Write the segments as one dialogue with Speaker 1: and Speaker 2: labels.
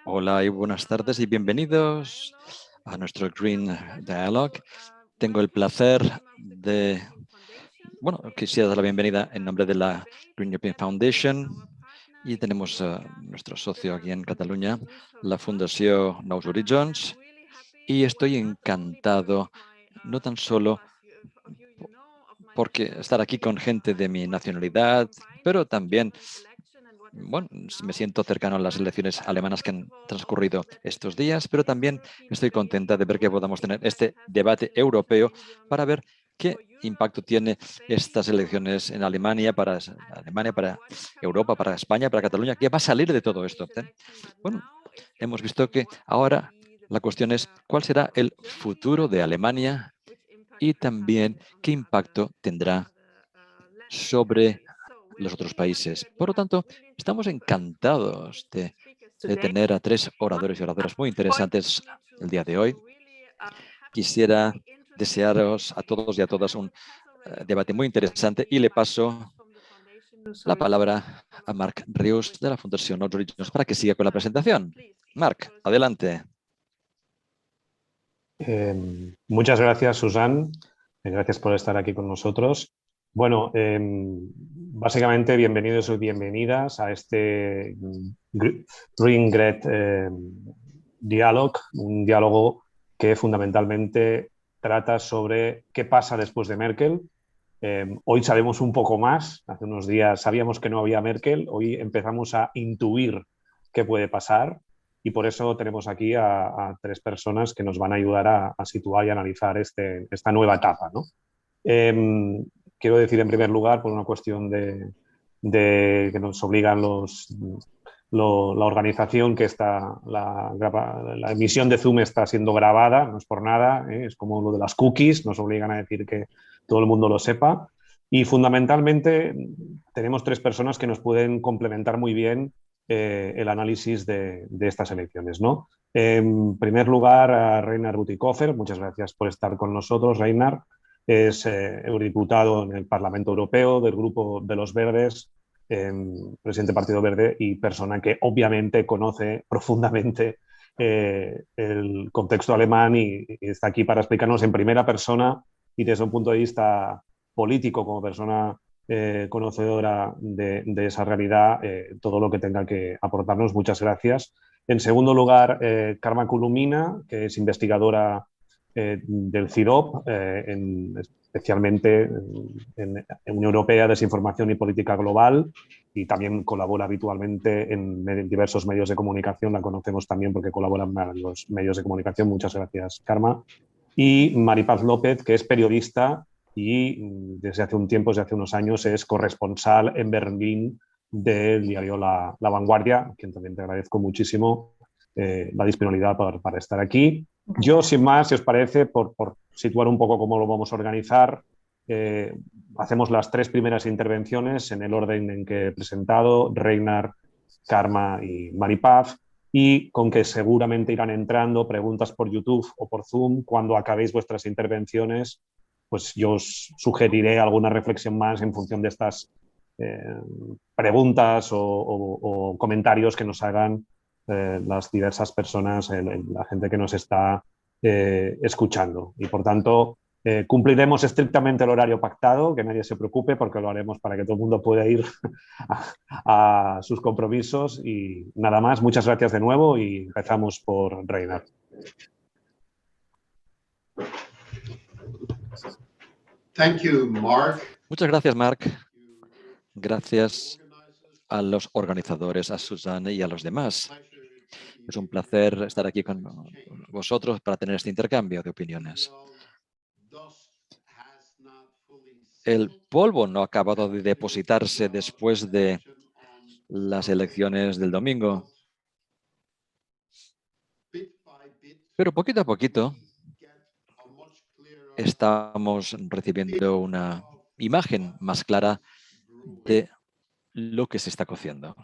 Speaker 1: Hola y buenas tardes y bienvenidos a nuestro Green Dialogue. Tengo el placer de, quisiera dar la bienvenida en nombre de la Green European Foundation y tenemos a nuestro socio aquí en Cataluña, la Fundació Nous Horizons, y estoy encantado no tan solo porque estar aquí con gente de mi nacionalidad, pero también me siento cercano a las elecciones alemanas que han transcurrido estos días, pero también estoy contenta de ver que podamos tener este debate europeo para ver qué impacto tiene estas elecciones en Alemania, para Europa, para España, para Cataluña. ¿Qué va a salir de todo esto? Bueno, hemos visto que ahora la cuestión es cuál será el futuro de Alemania y también qué impacto tendrá sobre los otros países. Por lo tanto, estamos encantados de tener a tres oradores y oradoras muy interesantes el día de hoy. Quisiera desearos a todos y a todas un debate muy interesante y le paso la palabra a Marc Rius de la Fundación Nous Horizons para que siga con la presentación. Marc, adelante.
Speaker 2: Muchas gracias, Susan. Gracias por estar aquí con nosotros. Bueno, básicamente bienvenidos y bienvenidas a este Green Great Dialogue, un diálogo que fundamentalmente trata sobre qué pasa después de Merkel. Hoy sabemos un poco más. Hace unos días sabíamos que no había Merkel. Hoy empezamos a intuir qué puede pasar. Y por eso tenemos aquí a tres personas que nos van a ayudar a situar y analizar esta nueva etapa, ¿no? Quiero decir, en primer lugar, por una cuestión de que nos obligan la organización, que la emisión de Zoom está siendo grabada, no es por nada, es como lo de las cookies, nos obligan a decir que todo el mundo lo sepa. Y fundamentalmente tenemos tres personas que nos pueden complementar muy bien el análisis de estas elecciones, ¿no? En primer lugar, a Reinhard Bütikofer, muchas gracias por estar con nosotros, Reinhard. Es eurodiputado en el Parlamento Europeo del Grupo de los Verdes, presidente del Partido Verde y persona que obviamente conoce profundamente el contexto alemán y está aquí para explicarnos en primera persona y desde un punto de vista político, como persona conocedora de esa realidad, todo lo que tenga que aportarnos. Muchas gracias. En segundo lugar, Karma Kulumina, que es investigadora del CIDOB, especialmente en Unión Europea, Desinformación y Política Global, y también colabora habitualmente en diversos medios de comunicación. La conocemos también porque colabora en los medios de comunicación. Muchas gracias, Karma. Y Maripaz López, que es periodista y desde hace un tiempo, desde hace unos años, es corresponsal en Berlín del diario La Vanguardia, a quien también te agradezco muchísimo la disponibilidad para estar aquí. Yo, sin más, si os parece, por situar un poco cómo lo vamos a organizar, hacemos las tres primeras intervenciones en el orden en que he presentado, Reinhard, Karma y Maripaz, y con que seguramente irán entrando preguntas por YouTube o por Zoom. Cuando acabéis vuestras intervenciones, pues yo os sugeriré alguna reflexión más en función de estas preguntas o comentarios que nos hagan las diversas personas, la gente que nos está escuchando. Y por tanto, cumpliremos estrictamente el horario pactado, que nadie se preocupe, porque lo haremos para que todo el mundo pueda ir a sus compromisos. Y nada más, muchas gracias de nuevo y empezamos por Reinhard.
Speaker 3: Thank you, Mark.
Speaker 1: Muchas gracias, Marc. Gracias a los organizadores, a Susanne y a los demás. Es un placer estar aquí con vosotros para tener este intercambio de opiniones. El polvo no ha acabado de depositarse después de las elecciones del domingo, pero poquito a poquito estamos recibiendo una imagen más clara de lo que se está cociendo.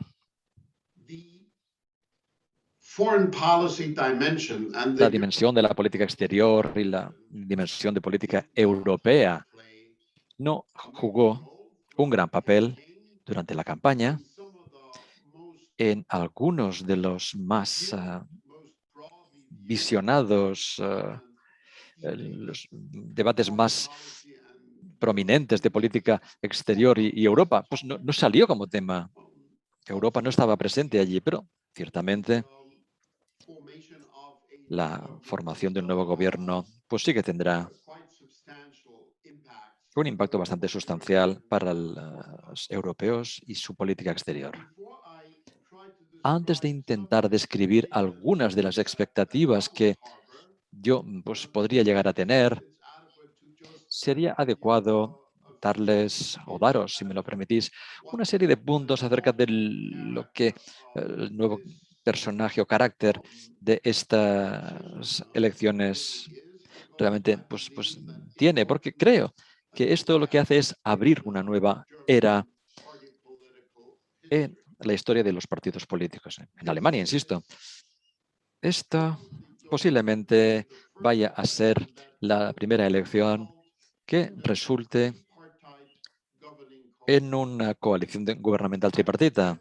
Speaker 1: La dimensión de la política exterior y la dimensión de política europea no jugó un gran papel durante la campaña en algunos de los más visionados, los debates más prominentes de política exterior y Europa, pues no salió como tema. Europa no estaba presente allí, pero ciertamente la formación de un nuevo gobierno pues sí que tendrá un impacto bastante sustancial para los europeos y su política exterior. Antes de intentar describir algunas de las expectativas que yo pues, podría llegar a tener, sería adecuado darles o daros, si me lo permitís, una serie de puntos acerca de lo que el nuevo personaje o carácter de estas elecciones realmente pues tiene, porque creo que esto lo que hace es abrir una nueva era en la historia de los partidos políticos. En Alemania, insisto, esta posiblemente vaya a ser la primera elección que resulte en una coalición gubernamental tripartita.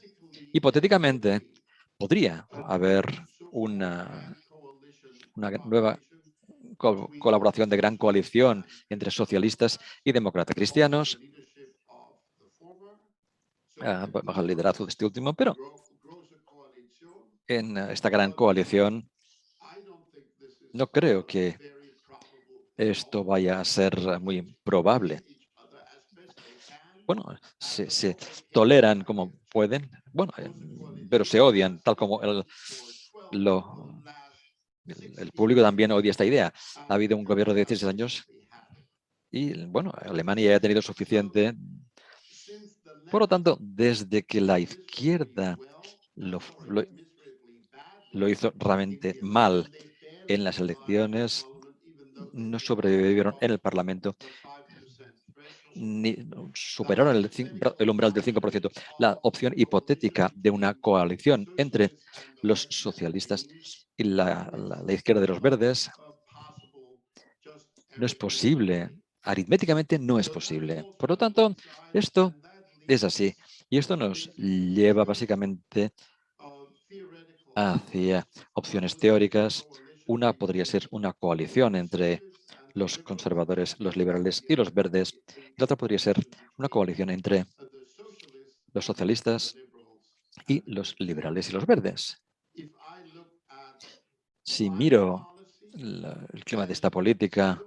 Speaker 1: Hipotéticamente, podría haber una nueva colaboración de gran coalición entre socialistas y demócratas cristianos, bajo el liderazgo de este último, pero en esta gran coalición no creo que esto vaya a ser muy probable. Bueno, se toleran como pueden, bueno, pero se odian, tal como el público también odia esta idea. Ha habido un gobierno de 16 años y, bueno, Alemania ya ha tenido suficiente. Por lo tanto, desde que la izquierda lo, lo- lo hizo realmente mal en las elecciones, no sobrevivieron en el Parlamento ni superaron el umbral del 5%. La opción hipotética de una coalición entre los socialistas y la izquierda de los verdes no es posible. Aritméticamente no es posible. Por lo tanto, esto es así. Y esto nos lleva básicamente hacia opciones teóricas. Una podría ser una coalición entre los conservadores, los liberales y los verdes. Y la otra podría ser una coalición entre los socialistas y los liberales y los verdes. Si miro el clima de esta política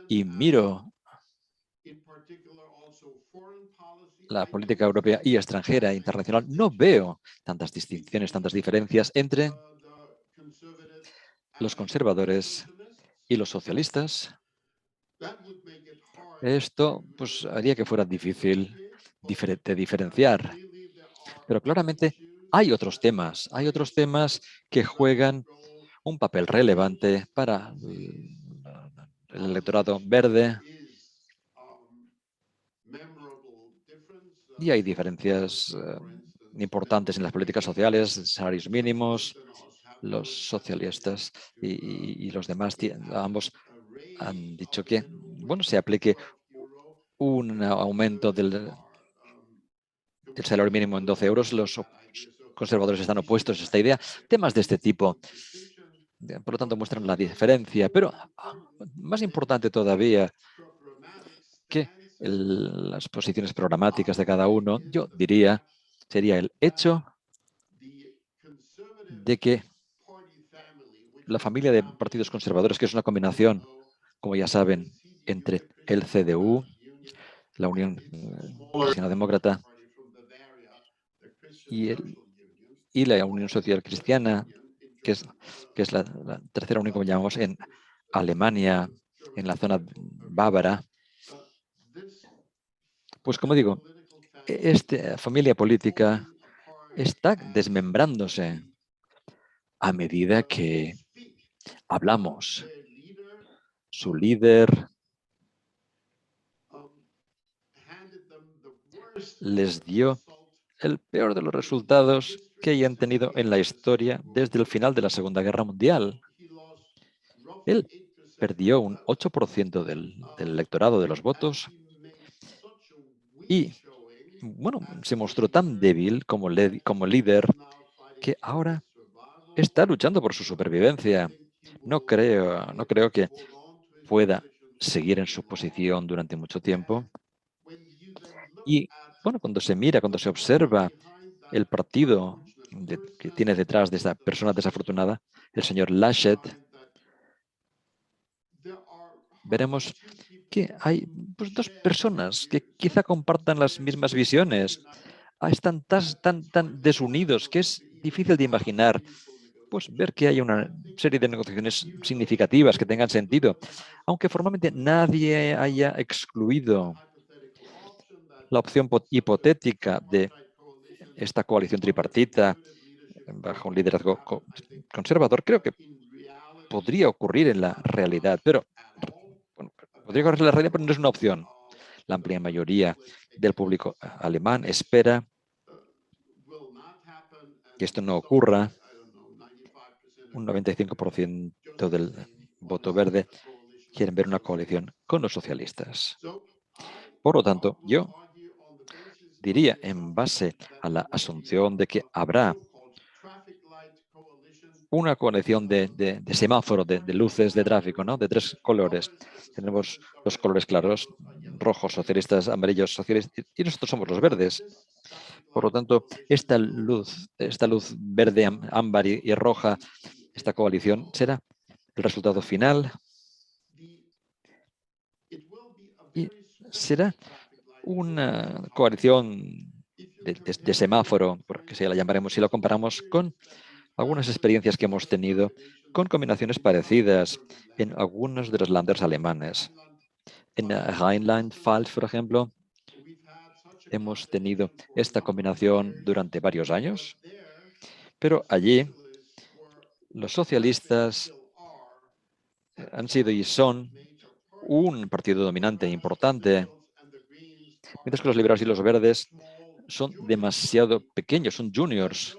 Speaker 1: y miro la política europea y extranjera e internacional, no veo tantas distinciones, tantas diferencias entre los conservadores y los socialistas. Esto pues, haría que fuera difícil de diferenciar. Pero claramente hay otros temas que juegan un papel relevante para el electorado verde y hay diferencias importantes en las políticas sociales, salarios mínimos, los socialistas y los demás, ambos han dicho que bueno, se aplique un aumento del salario mínimo en 12 euros. Los conservadores están opuestos a esta idea. Temas de este tipo, por lo tanto, muestran la diferencia. Pero más importante todavía que las posiciones programáticas de cada uno, yo diría, sería el hecho de que la familia de partidos conservadores, que es una combinación, como ya saben, entre el CDU, la Unión Cristiana Demócrata y la Unión Social Cristiana, que es la tercera unión, como llamamos, en Alemania, en la zona bávara. Pues como digo, esta familia política está desmembrándose a medida que hablamos. Su líder les dio el peor de los resultados que hayan tenido en la historia desde el final de la Segunda Guerra Mundial. Él perdió un 8% del electorado de los votos y bueno, se mostró tan débil como líder que ahora está luchando por su supervivencia. No creo que pueda seguir en su posición durante mucho tiempo. Y bueno, cuando se observa el partido que tiene detrás de esta persona desafortunada, el señor Laschet, veremos que hay pues, dos personas que quizá compartan las mismas visiones. Están tan desunidos que es difícil de imaginar pues, ver que haya una serie de negociaciones significativas que tengan sentido, aunque formalmente nadie haya excluido la opción hipotética de esta coalición tripartita bajo un liderazgo conservador. Creo que podría ocurrir en la realidad, pero bueno, podría ocurrir en la realidad, pero no es una opción. La amplia mayoría del público alemán espera que esto no ocurra. Un 95% del voto verde quieren ver una coalición con los socialistas. Por lo tanto, yo diría, en base a la asunción de que habrá una coalición de semáforo, de luces de tráfico, ¿no? De tres colores. Tenemos los colores claros, rojos, socialistas, amarillos, socialistas, y nosotros somos los verdes. Por lo tanto, esta luz verde, ámbar y roja, esta coalición será el resultado final y será una coalición de semáforo, porque si la llamaremos, si lo comparamos con algunas experiencias que hemos tenido con combinaciones parecidas en algunos de los landers alemanes. En Rheinland-Pfalz, por ejemplo, hemos tenido esta combinación durante varios años, pero allí los socialistas han sido y son un partido dominante e importante, mientras que los liberales y los verdes son demasiado pequeños, son juniors,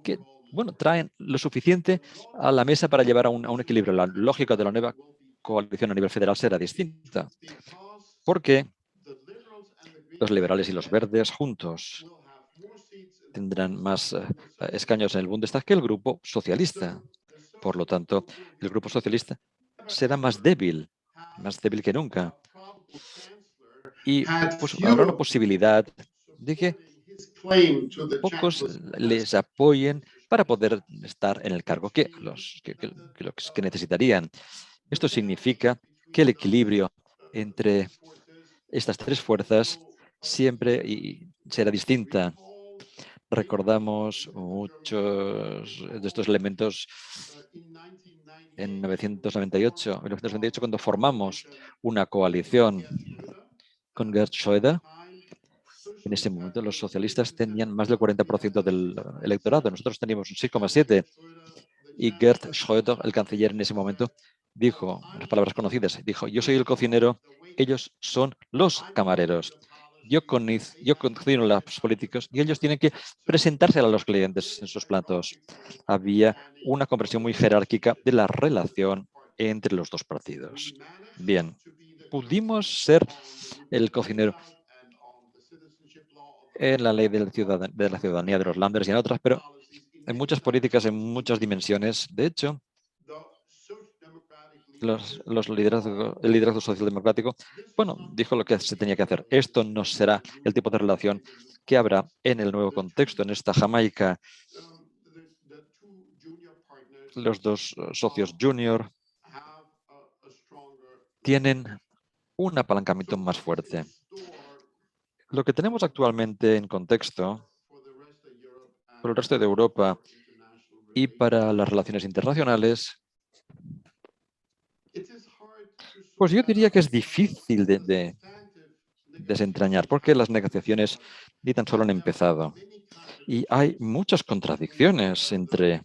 Speaker 1: que bueno, traen lo suficiente a la mesa para llevar a un equilibrio. La lógica de la nueva coalición a nivel federal será distinta, porque los liberales y los verdes juntos tendrán más escaños en el Bundestag que el grupo socialista. Por lo tanto, el grupo socialista será más débil que nunca. Y pues habrá una posibilidad de que pocos les apoyen para poder estar en el cargo que necesitarían. Esto significa que el equilibrio entre estas tres fuerzas siempre será distinta. Recordamos muchos de estos elementos en 1998, cuando formamos una coalición con Gerd Schröder. En ese momento los socialistas tenían más del 40% del electorado. Nosotros teníamos un 6,7%. Y Gerd Schröder, el canciller en ese momento, dijo, las palabras conocidas, dijo, yo soy el cocinero, ellos son los camareros. Yo cocino los políticos y ellos tienen que presentarse a los clientes en sus platos. Había una comprensión muy jerárquica de la relación entre los dos partidos. Bien, pudimos ser el cocinero en la ley de la ciudadanía de los landers y en otras, pero en muchas políticas, en muchas dimensiones. De hecho, el liderazgo socialdemocrático, bueno, dijo lo que se tenía que hacer. Esto no será el tipo de relación que habrá en el nuevo contexto, en esta Jamaica. Los dos socios junior tienen un apalancamiento más fuerte. Lo que tenemos actualmente en contexto por el resto de Europa y para las relaciones internacionales, pues yo diría que es difícil de desentrañar, porque las negociaciones ni tan solo han empezado. Y hay muchas contradicciones entre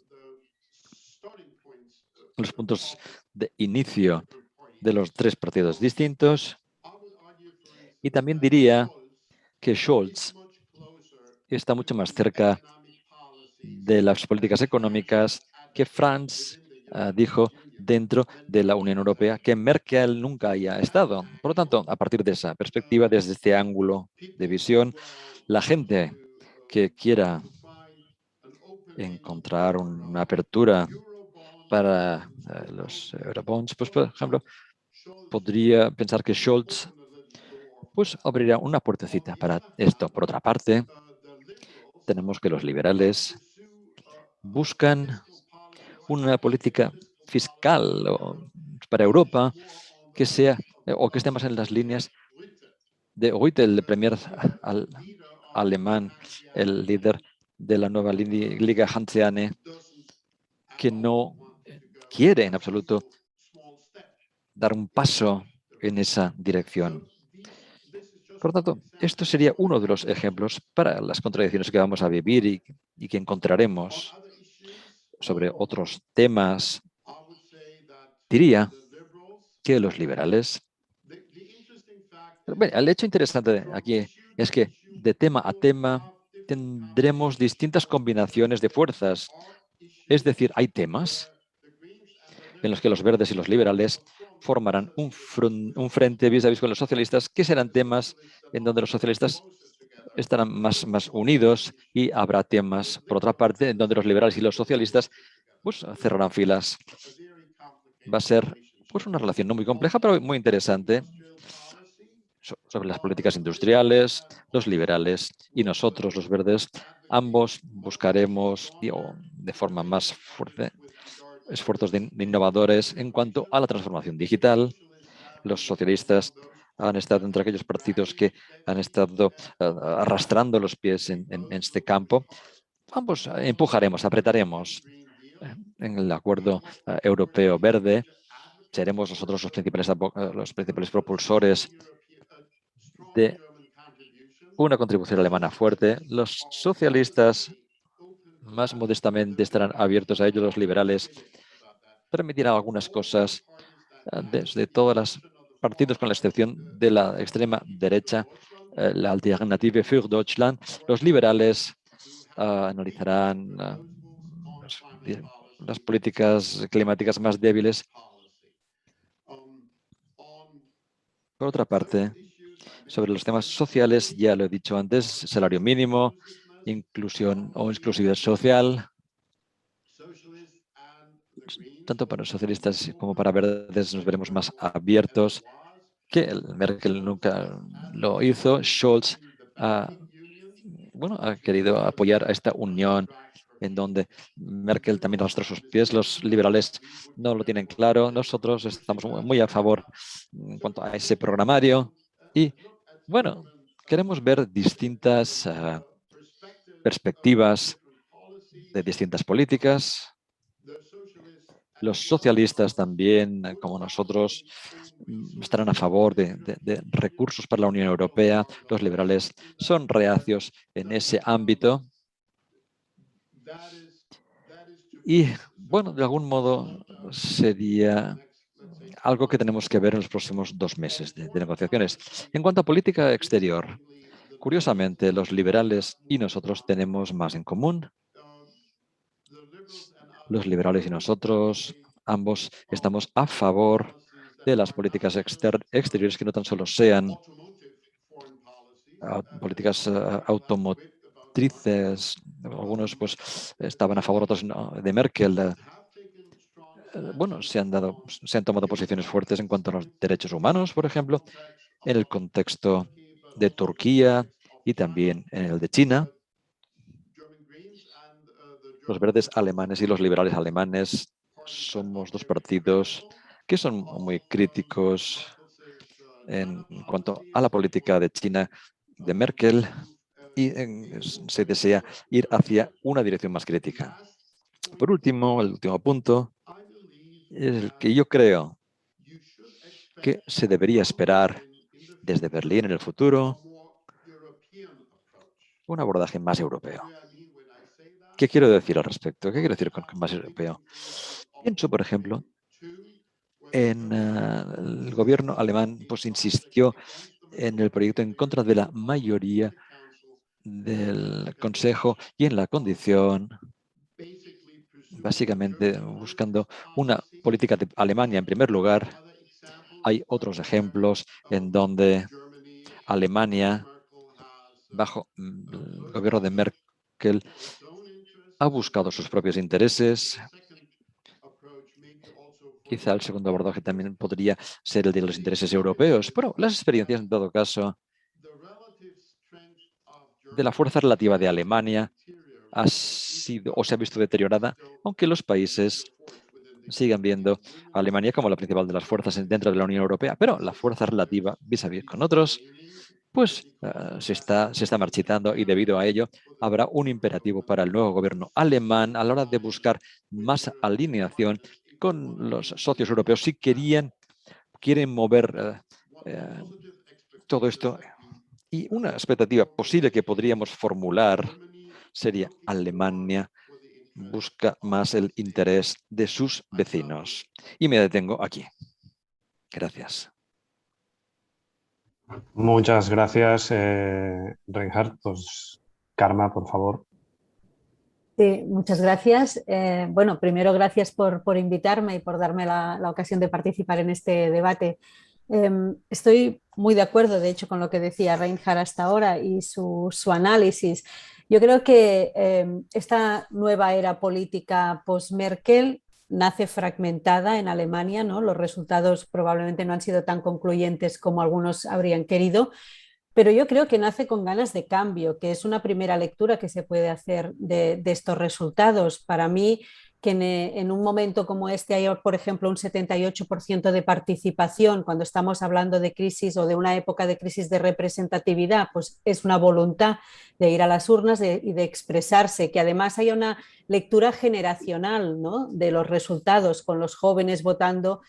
Speaker 1: los puntos de inicio de los tres partidos distintos. Y también diría que Scholz está mucho más cerca de las políticas económicas que Franz dijo dentro de la Unión Europea que Merkel nunca haya estado. Por lo tanto, a partir de esa perspectiva, desde este ángulo de visión, la gente que quiera encontrar una apertura para los Eurobonds, pues, por ejemplo, podría pensar que Scholz pues, abrirá una puertecita para esto. Por otra parte, tenemos que los liberales buscan una política fiscal para Europa que sea o que esté más en las líneas de Rutte, el premier alemán, el líder de la nueva Liga Hanseane, que no quiere en absoluto dar un paso en esa dirección. Por lo tanto, esto sería uno de los ejemplos para las contradicciones que vamos a vivir y que encontraremos sobre otros temas. Diría que los liberales... Bueno, el hecho interesante aquí es que de tema a tema tendremos distintas combinaciones de fuerzas. Es decir, hay temas en los que los verdes y los liberales formarán un frente vis a vis con los socialistas, que serán temas en donde los socialistas estarán más unidos, y habrá temas, por otra parte, en donde los liberales y los socialistas pues, cerrarán filas. Va a ser pues, una relación no muy compleja, pero muy interesante sobre las políticas industriales, los liberales y nosotros, los verdes. Ambos buscaremos, de forma más fuerte, esfuerzos de innovadores en cuanto a la transformación digital. Los socialistas han estado entre aquellos partidos que han estado arrastrando los pies en este campo. Ambos empujaremos, apretaremos en el acuerdo europeo verde. Seremos nosotros los principales propulsores de una contribución alemana fuerte. Los socialistas más modestamente estarán abiertos a ello. Los liberales permitirán algunas cosas desde todos los partidos, con la excepción de la extrema derecha, la Alternative für Deutschland. Los liberales analizarán las políticas climáticas más débiles. Por otra parte, sobre los temas sociales, ya lo he dicho antes, salario mínimo, inclusión o exclusividad social, tanto para los socialistas como para verdes nos veremos más abiertos, que Merkel nunca lo hizo. Scholz ha querido apoyar a esta unión en donde Merkel también arrastró sus pies. Los liberales no lo tienen claro. Nosotros estamos muy a favor en cuanto a ese programario. Y, bueno, queremos ver distintas perspectivas de distintas políticas. Los socialistas también, como nosotros, estarán a favor de recursos para la Unión Europea. Los liberales son reacios en ese ámbito. Y, bueno, de algún modo sería algo que tenemos que ver en los próximos 2 meses de negociaciones. En cuanto a política exterior, curiosamente, los liberales y nosotros tenemos más en común. Los liberales y nosotros, ambos, estamos a favor de las políticas exteriores que no tan solo sean políticas automotrices. Algunos pues estaban a favor, otros no, de Merkel. Bueno, se han tomado posiciones fuertes en cuanto a los derechos humanos, por ejemplo, en el contexto de Turquía y también en el de China. Los verdes alemanes y los liberales alemanes somos dos partidos que son muy críticos en cuanto a la política de China de Merkel, y se desea ir hacia una dirección más crítica. Por último, el último punto es el que yo creo que se debería esperar desde Berlín en el futuro: un abordaje más europeo. ¿Qué quiero decir al respecto? ¿Qué quiero decir con más europeo? Pienso, por ejemplo, en el gobierno alemán pues insistió en el proyecto en contra de la mayoría del Consejo y en la condición básicamente buscando una política de Alemania en primer lugar. Hay otros ejemplos en donde Alemania, bajo el gobierno de Merkel, ha buscado sus propios intereses. Quizá el segundo abordaje también podría ser el de los intereses europeos, pero las experiencias, en todo caso, de la fuerza relativa de Alemania ha sido o se ha visto deteriorada, aunque los países sigan viendo a Alemania como la principal de las fuerzas dentro de la Unión Europea, pero la fuerza relativa vis-a-vis con otros, pues se está marchitando, y debido a ello habrá un imperativo para el nuevo gobierno alemán a la hora de buscar más alineación con los socios europeos si quieren mover todo esto. Y una expectativa posible que podríamos formular sería: Alemania busca más el interés de sus vecinos. Y me detengo aquí. Gracias.
Speaker 2: Muchas gracias, Reinhard. Pues, Karma, por favor.
Speaker 4: Sí, muchas gracias. Bueno, primero gracias por invitarme y por darme la ocasión de participar en este debate. Estoy muy de acuerdo, de hecho, con lo que decía Reinhard hasta ahora y su análisis. Yo creo que esta nueva era política post-Merkel nace fragmentada en Alemania, ¿no? Los resultados probablemente no han sido tan concluyentes como algunos habrían querido, pero yo creo que nace con ganas de cambio, que es una primera lectura que se puede hacer de estos resultados. Para mí, que en un momento como este hay, por ejemplo, un 78% de participación, cuando estamos hablando de crisis o de una época de crisis de representatividad, pues es una voluntad de ir a las urnas y de expresarse, que además haya una lectura generacional, ¿no?, de los resultados, con los jóvenes votando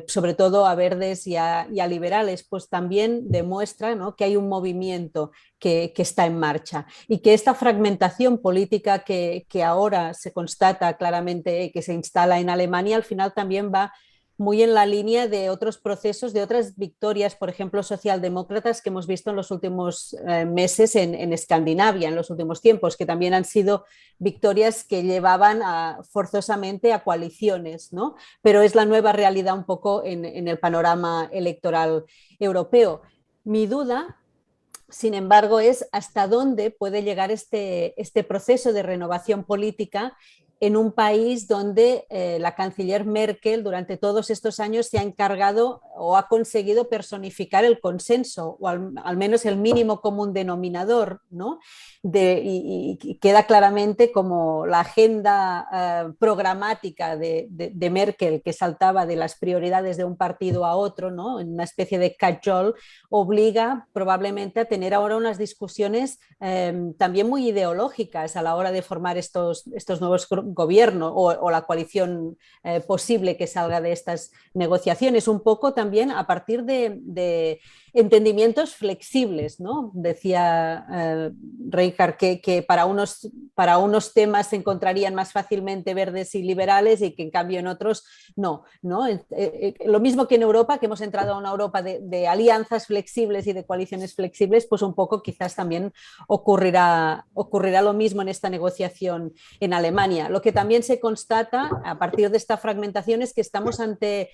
Speaker 4: sobre todo a verdes y a liberales, pues también demuestra, ¿no?, que hay un movimiento que está en marcha y que esta fragmentación política que ahora se constata claramente, que se instala en Alemania, al final también va muy en la línea de otros procesos, de otras victorias, por ejemplo, socialdemócratas que hemos visto en los últimos meses en Escandinavia, en los últimos tiempos, que también han sido victorias que llevaban forzosamente a coaliciones, ¿no? Pero es la nueva realidad un poco en el panorama electoral europeo. Mi duda, sin embargo, es hasta dónde puede llegar este proceso de renovación política en un país donde la canciller Merkel durante todos estos años se ha encargado o ha conseguido personificar el consenso o al menos el mínimo común denominador, ¿no? Y queda claramente como la agenda programática de Merkel, que saltaba de las prioridades de un partido a otro, ¿no?, en una especie de catch-all, obliga probablemente a tener ahora unas discusiones también muy ideológicas a la hora de formar estos nuevos gobiernos o la coalición posible que salga de estas negociaciones, un poco también a partir de entendimientos flexibles, ¿no? Decía Reinhard que para unos temas se encontrarían más fácilmente verdes y liberales y que en cambio en otros no, ¿no? Lo mismo que en Europa, que hemos entrado a una Europa de alianzas flexibles y de coaliciones flexibles, pues un poco quizás también ocurrirá lo mismo en esta negociación en Alemania. Lo que también se constata a partir de esta fragmentación es que estamos ante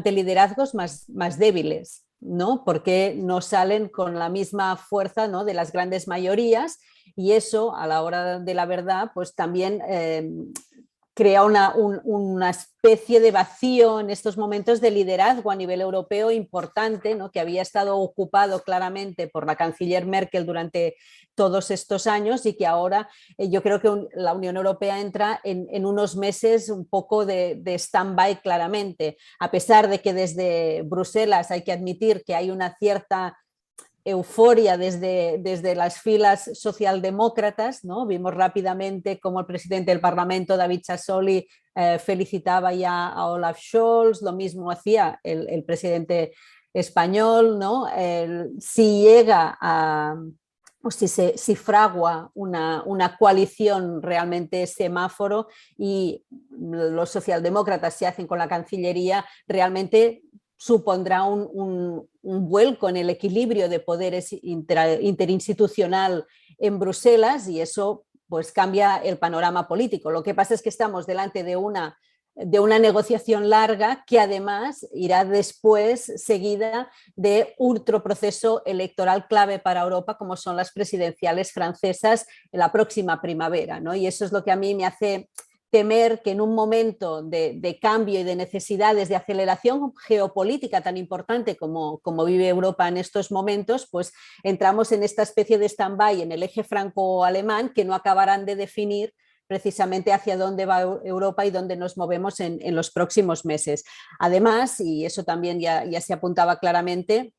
Speaker 4: liderazgos más débiles, ¿no?, porque no salen con la misma fuerza, ¿no?, de las grandes mayorías, y eso a la hora de la verdad pues también crea una especie de vacío en estos momentos de liderazgo a nivel europeo importante, ¿no?, que había estado ocupado claramente por la canciller Merkel durante todos estos años y que ahora yo creo que la Unión Europea entra en unos meses un poco de stand-by claramente, a pesar de que desde Bruselas hay que admitir que hay una cierta euforia desde las filas socialdemócratas, ¿no? Vimos rápidamente cómo el presidente del Parlamento, David Sassoli, felicitaba ya a Olaf Scholz, lo mismo hacía el presidente español, ¿no? Si llega a, o si fragua una coalición realmente semáforo y los socialdemócratas se hacen con la Cancillería, realmente supondrá un vuelco en el equilibrio de poderes interinstitucional en Bruselas, y eso pues cambia el panorama político. Lo que pasa es que estamos delante de una negociación larga que además irá después seguida de otro proceso electoral clave para Europa, como son las presidenciales francesas en la próxima primavera, ¿no? Y eso es lo que a mí me hace temer que en un momento de cambio y de necesidades de aceleración geopolítica tan importante como vive Europa en estos momentos, pues entramos en esta especie de stand-by en el eje franco-alemán que no acabarán de definir precisamente hacia dónde va Europa y dónde nos movemos en los próximos meses. Además, y eso también ya se apuntaba claramente,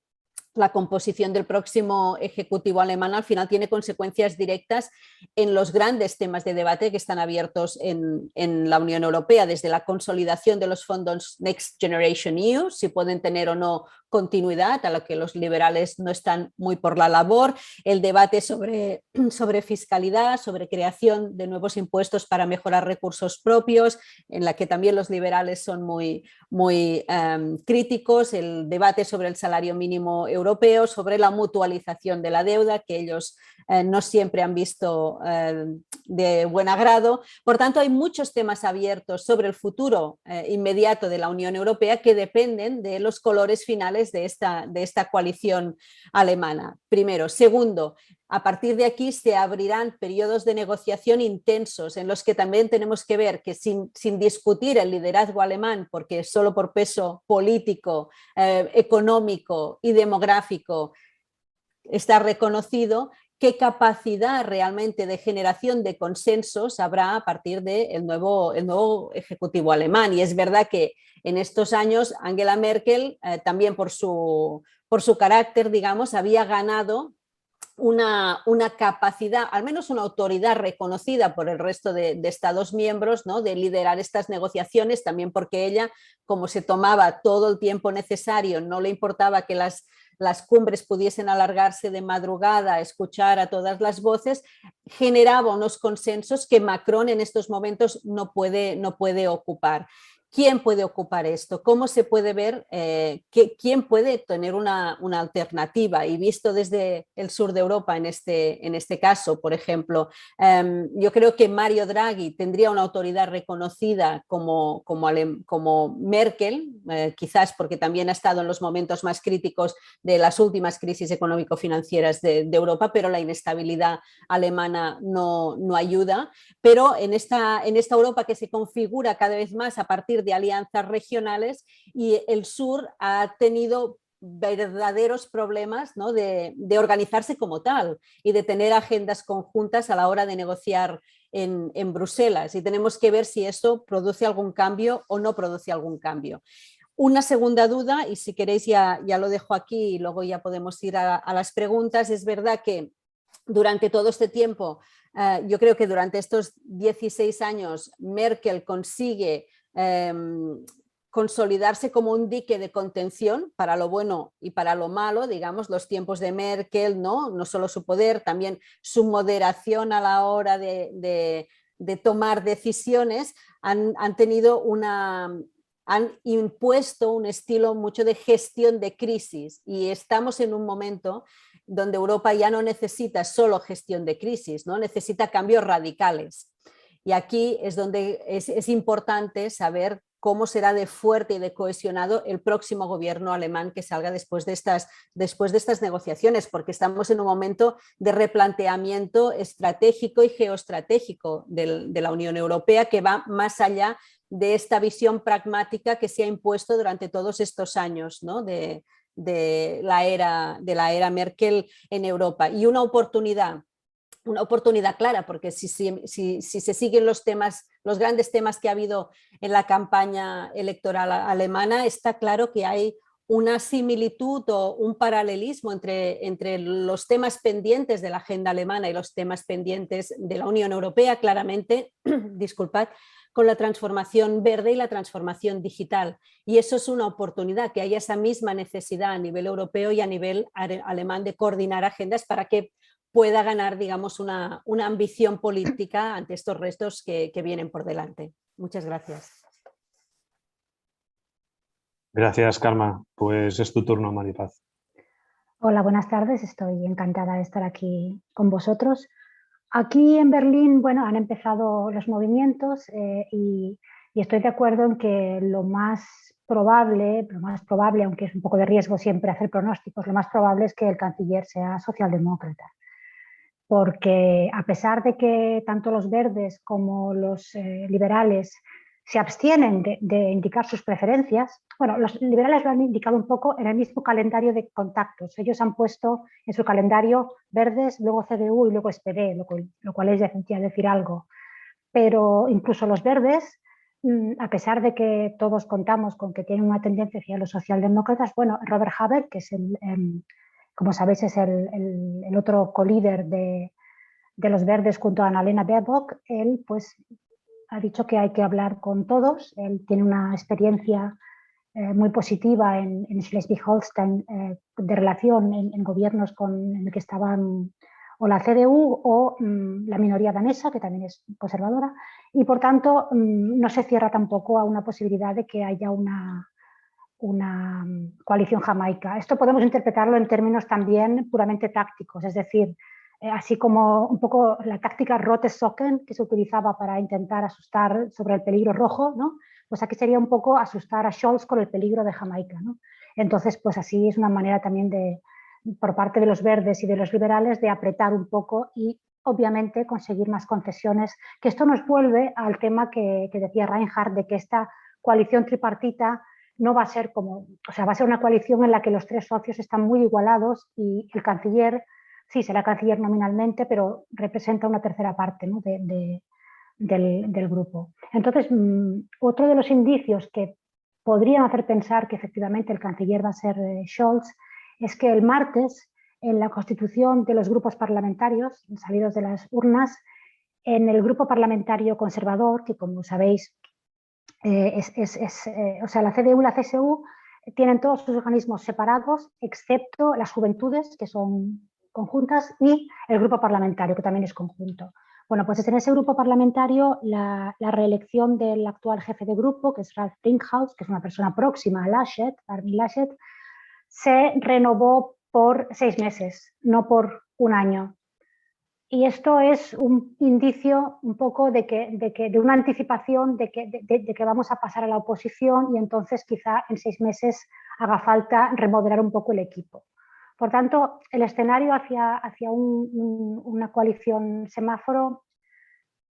Speaker 4: la composición del próximo ejecutivo alemán al final tiene consecuencias directas en los grandes temas de debate que están abiertos en la Unión Europea, desde la consolidación de los fondos Next Generation EU, si pueden tener o no continuidad, a lo que los liberales no están muy por la labor, el debate sobre fiscalidad, sobre creación de nuevos impuestos para mejorar recursos propios, en la que también los liberales son muy críticos, el debate sobre el salario mínimo europeo, sobre la mutualización de la deuda, que ellos no siempre han visto de buen agrado. Por tanto, hay muchos temas abiertos sobre el futuro inmediato de la Unión Europea que dependen de los colores finales de esta coalición alemana. Primero. Segundo, a partir de aquí se abrirán periodos de negociación intensos en los que también tenemos que ver que sin discutir el liderazgo alemán, porque solo por peso político, económico y demográfico está reconocido, qué capacidad realmente de generación de consensos habrá a partir del nuevo ejecutivo alemán. Y es verdad que en estos años Angela Merkel, también por su carácter, digamos, había ganado una capacidad, al menos una autoridad reconocida por el resto de Estados miembros, ¿no?, de liderar estas negociaciones, también porque ella, como se tomaba todo el tiempo necesario, no le importaba que las cumbres pudiesen alargarse de madrugada, escuchar a todas las voces, generaba unos consensos que Macron en estos momentos no puede ocupar. ¿Quién puede ocupar esto? ¿Cómo se puede ver? ¿Quién puede tener una alternativa? Y visto desde el sur de Europa en este caso, por ejemplo, yo creo que Mario Draghi tendría una autoridad reconocida como Merkel, quizás porque también ha estado en los momentos más críticos de las últimas crisis económico-financieras de Europa, pero la inestabilidad alemana no ayuda. Pero en esta Europa que se configura cada vez más a partir de alianzas regionales, y el sur ha tenido verdaderos problemas, ¿no?, de organizarse como tal y de tener agendas conjuntas a la hora de negociar en Bruselas, y tenemos que ver si eso produce algún cambio o no produce algún cambio. Una segunda duda, y si queréis ya lo dejo aquí y luego ya podemos ir a las preguntas. Es verdad que durante todo este tiempo, yo creo que durante estos 16 años Merkel consigue consolidarse como un dique de contención para lo bueno y para lo malo, digamos, los tiempos de Merkel, no solo su poder, también su moderación a la hora de tomar decisiones, han impuesto un estilo mucho de gestión de crisis, y estamos en un momento donde Europa ya no necesita solo gestión de crisis, ¿no?, necesita cambios radicales. Y aquí es donde es importante saber cómo será de fuerte y de cohesionado el próximo gobierno alemán que salga después de estas negociaciones, porque estamos en un momento de replanteamiento estratégico y geoestratégico de la Unión Europea, que va más allá de esta visión pragmática que se ha impuesto durante todos estos años, ¿no?, de la era Merkel en Europa. Y una oportunidad clara, porque si se siguen los grandes temas que ha habido en la campaña electoral alemana, está claro que hay una similitud o un paralelismo entre los temas pendientes de la agenda alemana y los temas pendientes de la Unión Europea, claramente, disculpad, con la transformación verde y la transformación digital. Y eso es una oportunidad, que haya esa misma necesidad a nivel europeo y a nivel alemán de coordinar agendas para que pueda ganar, digamos, una ambición política ante estos retos que vienen por delante. Muchas gracias.
Speaker 2: Gracias, Karma. Pues es tu turno, Maripaz.
Speaker 5: Hola, buenas tardes. Estoy encantada de estar aquí con vosotros. Aquí en Berlín, bueno, han empezado los movimientos y estoy de acuerdo en que lo más probable, aunque es un poco de riesgo siempre hacer pronósticos, lo más probable es que el canciller sea socialdemócrata. Porque a pesar de que tanto los verdes como los liberales se abstienen de indicar sus preferencias, bueno, los liberales lo han indicado un poco en el mismo calendario de contactos. Ellos han puesto en su calendario verdes, luego CDU y luego SPD, lo cual es ya decir algo. Pero incluso los verdes, a pesar de que todos contamos con que tienen una tendencia hacia los socialdemócratas, bueno, Robert Habeck, que es como sabéis, es el otro co-líder de los verdes junto a Annalena Baerbock, él pues ha dicho que hay que hablar con todos. Él tiene una experiencia muy positiva en Schleswig-Holstein de relación en gobiernos en el que estaban o la CDU o la minoría danesa, que también es conservadora, y por tanto no se cierra tampoco a una posibilidad de que haya una coalición jamaica. Esto podemos interpretarlo en términos también puramente tácticos, es decir, así como un poco la táctica Rote Socken que se utilizaba para intentar asustar sobre el peligro rojo, ¿no? Pues aquí sería un poco asustar a Scholz con el peligro de Jamaica, ¿no? Entonces, pues así es una manera también por parte de los verdes y de los liberales de apretar un poco y obviamente conseguir más concesiones, que esto nos vuelve al tema que decía Reinhardt, de que esta coalición tripartita no va a ser va a ser una coalición en la que los tres socios están muy igualados y el canciller, sí, será canciller nominalmente, pero representa una tercera parte, ¿no? del grupo. Entonces, otro de los indicios que podrían hacer pensar que efectivamente el canciller va a ser Scholz es que el martes, en la constitución de los grupos parlamentarios salidos de las urnas, en el grupo parlamentario conservador, que como sabéis, la CDU y la CSU tienen todos sus organismos separados, excepto las juventudes, que son conjuntas, y el grupo parlamentario, que también es conjunto. Bueno, pues en ese grupo parlamentario la reelección del actual jefe de grupo, que es Ralph Brinkhaus, que es una persona próxima a Laschet, Armin Laschet, se renovó por 6 meses, no por un año. Y esto es un indicio un poco de una anticipación de que vamos a pasar a la oposición y entonces quizá en 6 meses haga falta remodelar un poco el equipo. Por tanto, el escenario hacia una coalición semáforo,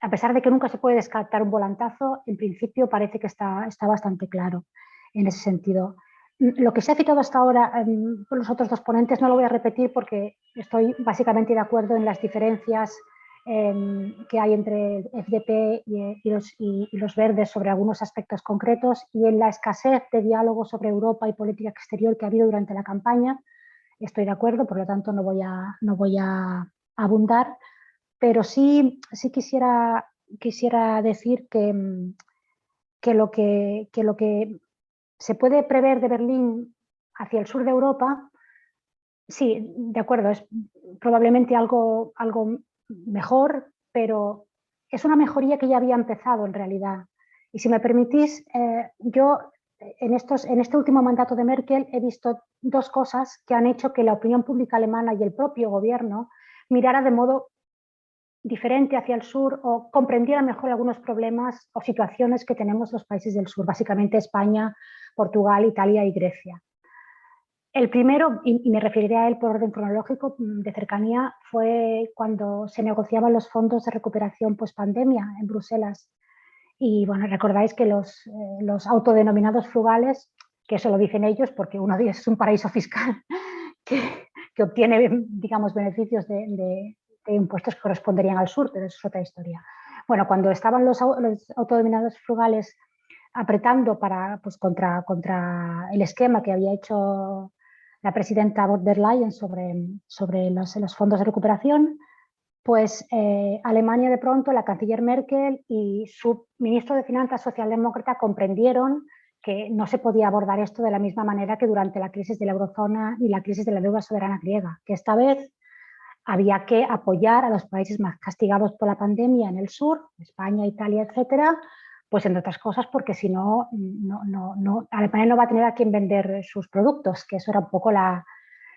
Speaker 5: a pesar de que nunca se puede descartar un volantazo, en principio parece que está bastante claro en ese sentido. Lo que se ha citado hasta ahora por los otros dos ponentes no lo voy a repetir porque estoy básicamente de acuerdo en las diferencias que hay entre el FDP y los verdes sobre algunos aspectos concretos y en la escasez de diálogo sobre Europa y política exterior que ha habido durante la campaña. Estoy de acuerdo, por lo tanto no voy a abundar, pero sí quisiera decir que lo que se puede prever de Berlín hacia el sur de Europa, sí, de acuerdo, es probablemente algo mejor, pero es una mejoría que ya había empezado en realidad. Y si me permitís, yo en este último mandato de Merkel he visto dos cosas que han hecho que la opinión pública alemana y el propio gobierno mirara de modo diferente hacia el sur o comprendiera mejor algunos problemas o situaciones que tenemos los países del sur, básicamente España, Portugal, Italia y Grecia. El primero, y me referiré a él por orden cronológico de cercanía, fue cuando se negociaban los fondos de recuperación post-pandemia en Bruselas. Y bueno, recordáis que los autodenominados frugales, que eso lo dicen ellos porque uno de ellos es un paraíso fiscal que obtiene, digamos, beneficios de impuestos que corresponderían al sur, pero eso es otra historia. Bueno, cuando estaban los autodenominados frugales apretando contra el esquema que había hecho la presidenta von der Leyen sobre los fondos de recuperación, pues Alemania de pronto, la canciller Merkel y su ministro de Finanzas socialdemócrata comprendieron que no se podía abordar esto de la misma manera que durante la crisis de la eurozona y la crisis de la deuda soberana griega, que esta vez había que apoyar a los países más castigados por la pandemia en el sur, España, Italia, etcétera, pues entre otras cosas porque si no, Alemania no va a tener a quien vender sus productos, que eso era un poco la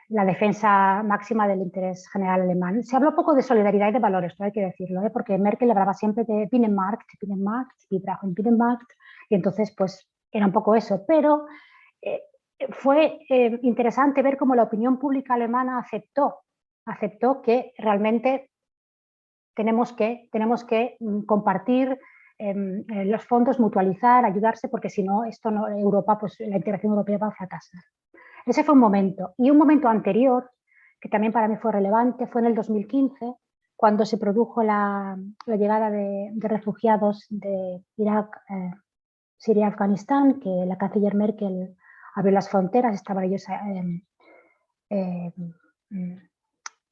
Speaker 5: la defensa máxima del interés general alemán. Se habló poco de solidaridad y de valores, esto hay que decirlo, porque Merkel hablaba siempre de Binnenmarkt, wir brauchen Binnenmarkt, y entonces pues era un poco eso, pero fue interesante ver cómo la opinión pública alemana aceptó que realmente tenemos que compartir los fondos, mutualizar, ayudarse, porque si no, Europa, pues la integración europea va a fracasar. Ese fue un momento. Y un momento anterior, que también para mí fue relevante, fue en el 2015, cuando se produjo la llegada de refugiados de Irak, Siria y Afganistán, que la canciller Merkel abrió las fronteras, estaban ellos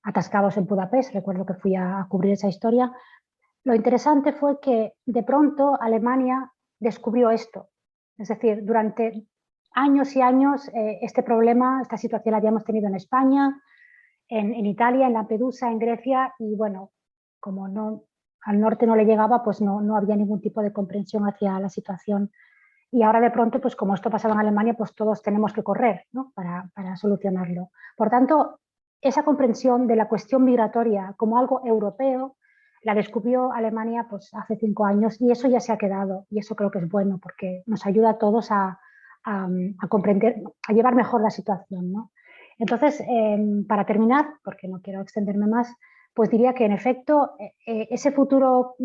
Speaker 5: atascados en Budapest, recuerdo que fui a cubrir esa historia. Lo interesante fue que de pronto Alemania descubrió esto, es decir, durante años y años este problema, esta situación la habíamos tenido en España, en Italia, en Lampedusa, en Grecia, y bueno, como al norte no le llegaba, pues no había ningún tipo de comprensión hacia la situación. Y ahora de pronto, pues como esto pasaba en Alemania, pues todos tenemos que correr, ¿no? para solucionarlo. Por tanto, esa comprensión de la cuestión migratoria como algo europeo la descubrió Alemania pues, hace 5 años, y eso ya se ha quedado, y eso creo que es bueno porque nos ayuda a todos a comprender, a llevar mejor la situación, ¿no? Entonces, para terminar, porque no quiero extenderme más, pues diría que en efecto ese futuro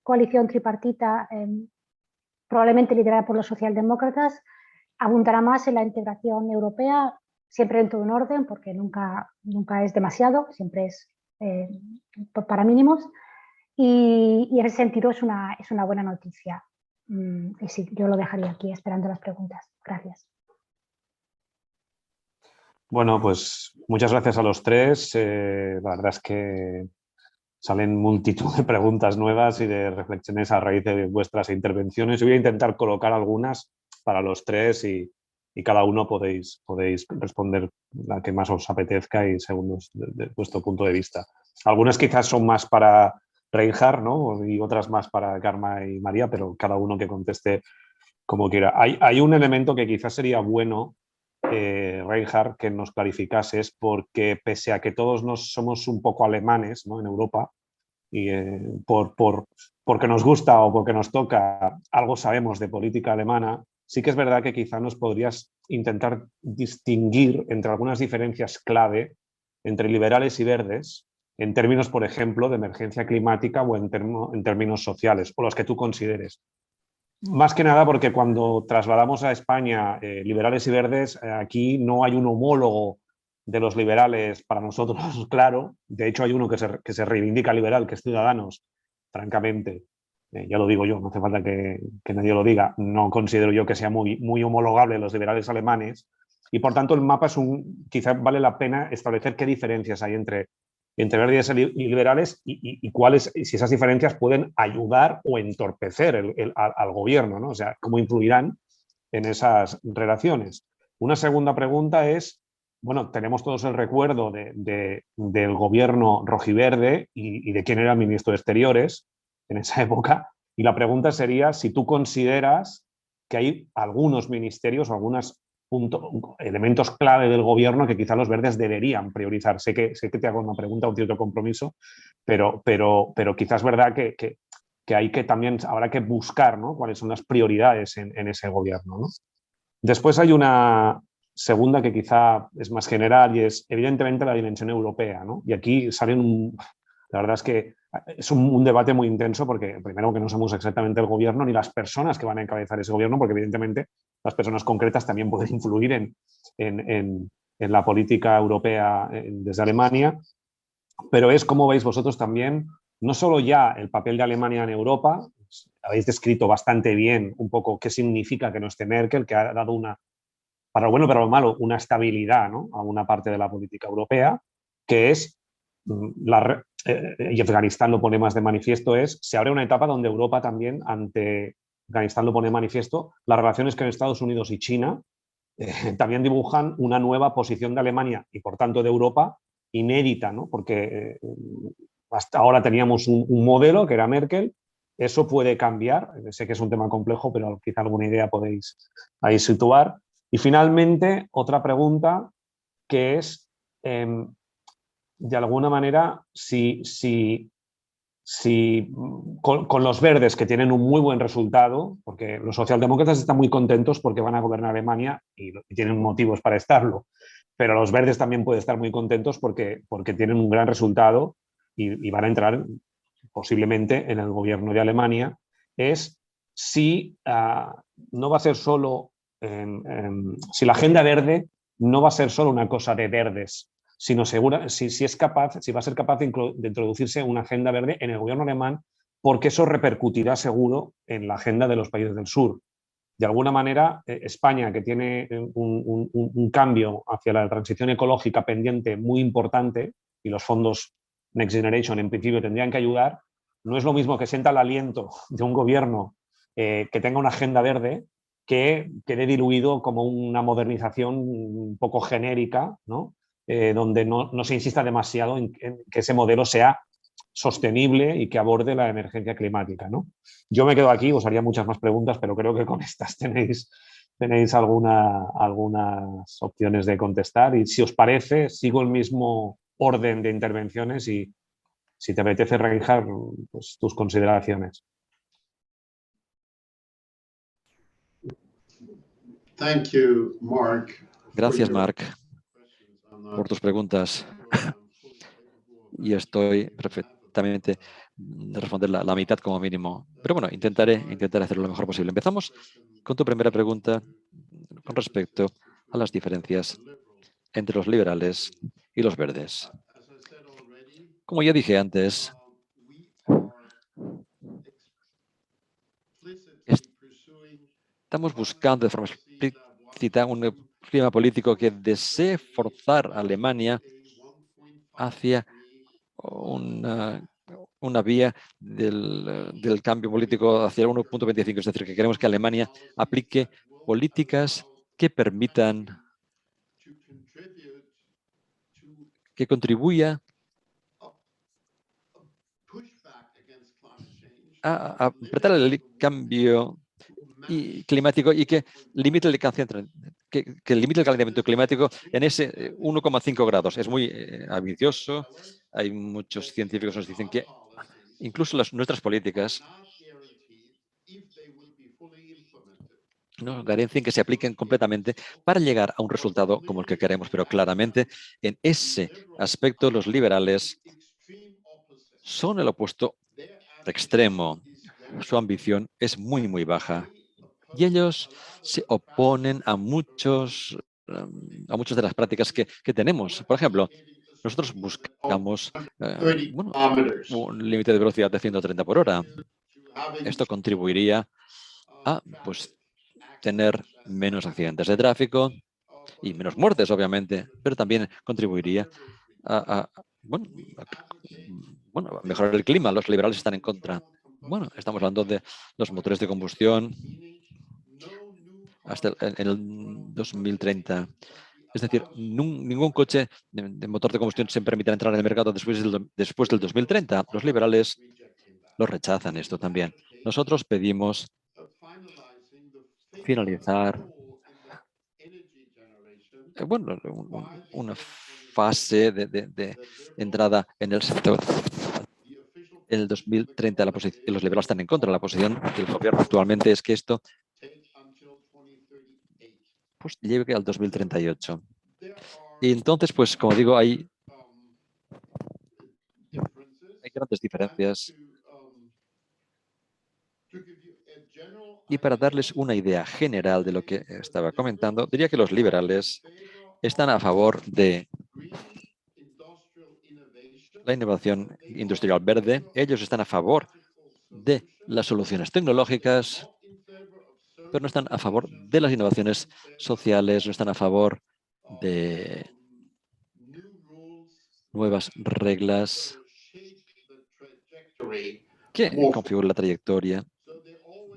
Speaker 5: coalición tripartita probablemente liderada por los socialdemócratas abundará más en la integración europea, siempre dentro de un orden, porque nunca es demasiado, siempre es para mínimos, y en ese sentido es una buena noticia. Y sí, yo lo dejaría aquí esperando las preguntas. Gracias.
Speaker 2: Bueno, pues muchas gracias a los tres. La verdad es que salen multitud de preguntas nuevas y de reflexiones a raíz de vuestras intervenciones. Yo voy a intentar colocar algunas para los tres y cada uno podéis responder la que más os apetezca y según vuestro punto de vista. Algunas quizás son más para Reinhard, ¿no? Y otras más para Karma y María, pero cada uno que conteste como quiera. Hay un elemento que quizás sería bueno, Reinhard, que nos clarificases, porque pese a que todos somos un poco alemanes, ¿no? En Europa, y porque nos gusta o porque nos toca, algo sabemos de política alemana, sí que es verdad que quizá nos podrías intentar distinguir entre algunas diferencias clave entre liberales y verdes, en términos, por ejemplo, de emergencia climática o en términos sociales, o los que tú consideres. Más que nada porque cuando trasladamos a España liberales y verdes, aquí no hay un homólogo de los liberales para nosotros, claro. De hecho, hay uno que se reivindica liberal, que es Ciudadanos, francamente. Ya lo digo yo, no hace falta que nadie lo diga. No considero yo que sea muy homologable los liberales alemanes. Y por tanto, el mapa quizá vale la pena establecer qué diferencias hay entre verdes y liberales y cuáles, si esas diferencias pueden ayudar o entorpecer al gobierno, ¿no? O sea, cómo influirán en esas relaciones. Una segunda pregunta es, bueno, tenemos todos el recuerdo del gobierno rojiverde y de quién era el ministro de Exteriores en esa época, y la pregunta sería si tú consideras que hay algunos ministerios o algunos elementos clave del gobierno que quizá los verdes deberían priorizar. Sé que te hago una pregunta, un cierto compromiso, pero quizás es verdad que hay que también, habrá que buscar, ¿no? Cuáles son las prioridades en ese gobierno, ¿no? Después hay una segunda que quizá es más general y es evidentemente la dimensión europea, ¿no? Y aquí la verdad es que es un debate muy intenso porque primero que no somos exactamente el gobierno ni las personas que van a encabezar ese gobierno, porque evidentemente las personas concretas también pueden influir en la política europea desde Alemania, pero es, como veis vosotros también, no solo ya el papel de Alemania en Europa, habéis descrito bastante bien un poco qué significa que no esté Merkel, que ha dado para lo bueno y para lo malo, una estabilidad, ¿no? A una parte de la política europea, que es, y Afganistán lo pone más de manifiesto, se abre una etapa donde Europa también, ante Afganistán lo pone de manifiesto, las relaciones con Estados Unidos y China también dibujan una nueva posición de Alemania y por tanto de Europa inédita, ¿no? Porque hasta ahora teníamos un modelo que era Merkel. Eso puede cambiar, sé que es un tema complejo, pero quizá alguna idea podéis ahí situar. Y finalmente, otra pregunta que es de alguna manera, si con los verdes, que tienen un muy buen resultado, porque los socialdemócratas están muy contentos porque van a gobernar Alemania y tienen motivos para estarlo, pero los verdes también pueden estar muy contentos porque tienen un gran resultado y van a entrar posiblemente en el gobierno de Alemania, es si no va a ser solo, si la agenda verde no va a ser solo una cosa de verdes, sino si va a ser capaz de introducirse una agenda verde en el gobierno alemán, porque eso repercutirá seguro en la agenda de los países del sur. De alguna manera, España, que tiene un cambio hacia la transición ecológica pendiente muy importante, y los fondos Next Generation en principio tendrían que ayudar, no es lo mismo que sienta el aliento de un gobierno que tenga una agenda verde que quede diluido como una modernización un poco genérica, ¿no? Donde no se insista demasiado en que ese modelo sea sostenible y que aborde la emergencia climática, ¿no? Yo me quedo aquí, os haría muchas más preguntas, pero creo que con estas tenéis algunas opciones de contestar, y si os parece, sigo el mismo orden de intervenciones y si te apetece, Reinhard, pues tus consideraciones.
Speaker 3: Thank you, Mark.
Speaker 1: Gracias, Mark, por tus preguntas. Y estoy perfectamente de responder la mitad como mínimo. Pero bueno, intentaré hacerlo lo mejor posible. Empezamos con tu primera pregunta con respecto a las diferencias entre los liberales y los verdes. Como ya dije antes, estamos buscando de forma explícita un clima político que desee forzar a Alemania hacia una vía del cambio político hacia el 1.25. Es decir, que queremos que Alemania aplique políticas que permitan que contribuya a apretar el cambio climático y que limite el calentamiento climático en ese 1,5 grados. Es muy ambicioso. Hay muchos científicos que nos dicen que incluso nuestras políticas no garanticen que se apliquen completamente para llegar a un resultado como el que queremos. Pero claramente en ese aspecto los liberales son el opuesto extremo. Su ambición es muy, muy baja. Y ellos se oponen a muchas de las prácticas que tenemos. Por ejemplo, nosotros buscamos un límite de velocidad de 130 por hora. Esto contribuiría a tener menos accidentes de tráfico y menos muertes, obviamente, pero también contribuiría a mejorar el clima. Los liberales están en contra. Bueno, estamos hablando de los motores de combustión hasta en el 2030. Es decir, ningún coche de motor de combustión se permitirá entrar en el mercado después del 2030. Los liberales lo rechazan esto también. Nosotros pedimos finalizar una fase de entrada en el sector en el 2030. Los liberales están en contra. La posición del gobierno actualmente es que esto llegue al 2038. Y entonces, como digo, hay grandes diferencias. Y para darles una idea general de lo que estaba comentando, diría que los liberales están a favor de la innovación industrial verde. Ellos están a favor de las soluciones tecnológicas, pero no están a favor de las innovaciones sociales, no están a favor de nuevas reglas que configuren la trayectoria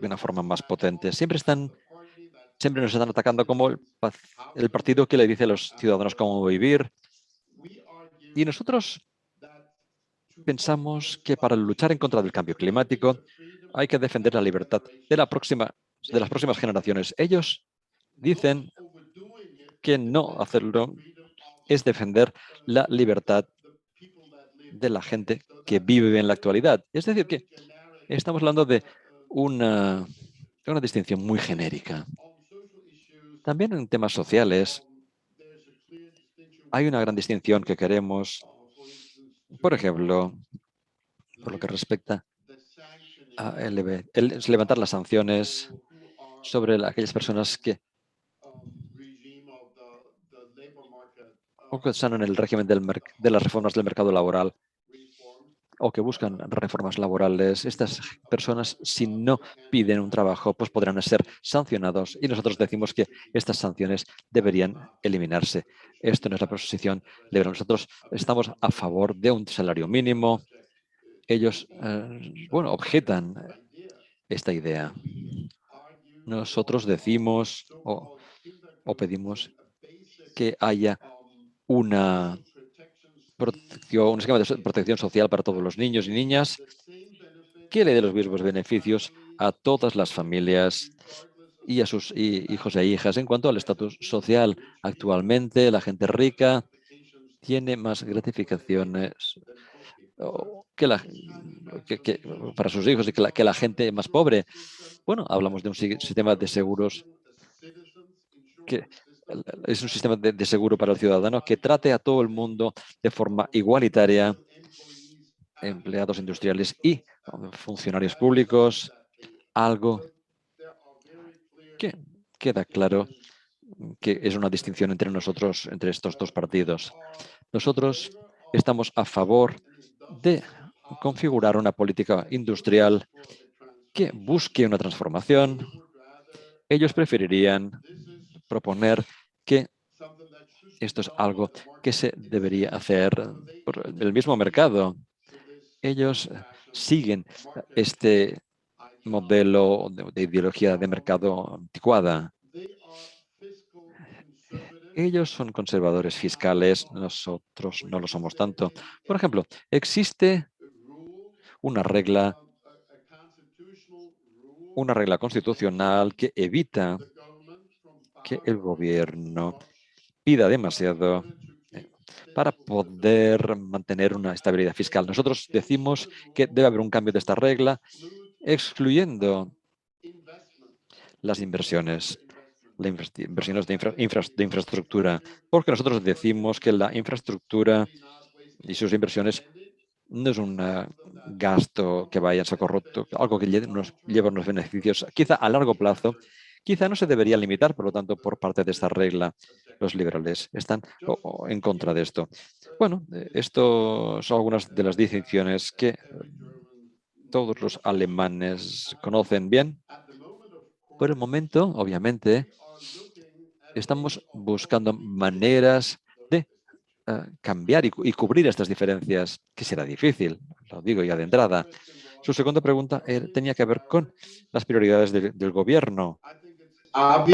Speaker 1: de una forma más potente. Siempre nos están atacando como el partido que le dice a los ciudadanos cómo vivir. Y nosotros pensamos que para luchar en contra del cambio climático hay que defender la libertad de las próximas generaciones. Ellos dicen que no hacerlo es defender la libertad de la gente que vive en la actualidad. Es decir, que estamos hablando de una distinción muy genérica. También en temas sociales hay una gran distinción que queremos, por ejemplo, por lo que respecta a levantar las sanciones sobre aquellas personas que están en el régimen de las reformas del mercado laboral o que buscan reformas laborales. Estas personas, si no piden un trabajo, pues podrán ser sancionados y nosotros decimos que estas sanciones deberían eliminarse. Esto no es la posición liberal. Nosotros estamos a favor de un salario mínimo. Ellos, objetan esta idea. Nosotros decimos o pedimos que haya un esquema de protección social para todos los niños y niñas que le dé los mismos beneficios a todas las familias y a sus hijos e hijas. En cuanto al estatus social, actualmente la gente rica tiene más gratificaciones para sus hijos y que la gente más pobre. Bueno, hablamos de un sistema de seguros que es un sistema de seguro para el ciudadano que trate a todo el mundo de forma igualitaria, empleados industriales y funcionarios públicos, algo que queda claro que es una distinción entre nosotros, entre estos dos partidos. Nosotros estamos a favor de configurar una política industrial que busque una transformación. Ellos preferirían proponer que esto es algo que se debería hacer por el mismo mercado. Ellos siguen este modelo de ideología de mercado anticuada. Ellos son conservadores fiscales, nosotros no lo somos tanto. Por ejemplo, existe una regla constitucional que evita que el gobierno pida demasiado para poder mantener una estabilidad fiscal. Nosotros decimos que debe haber un cambio de esta regla, excluyendo las inversiones, inversiones de infraestructura, porque nosotros decimos que la infraestructura y sus inversiones no es un gasto que vaya en saco roto, algo que nos lleva unos beneficios, quizá a largo plazo. Quizá no se debería limitar, por lo tanto, por parte de esta regla, los liberales están en contra de esto. Bueno, esto son algunas de las distinciones que todos los alemanes conocen bien. Por el momento, obviamente, estamos buscando maneras de cambiar y cubrir estas diferencias, que será difícil, lo digo ya de entrada. Su segunda pregunta tenía que ver con las prioridades del gobierno. Creo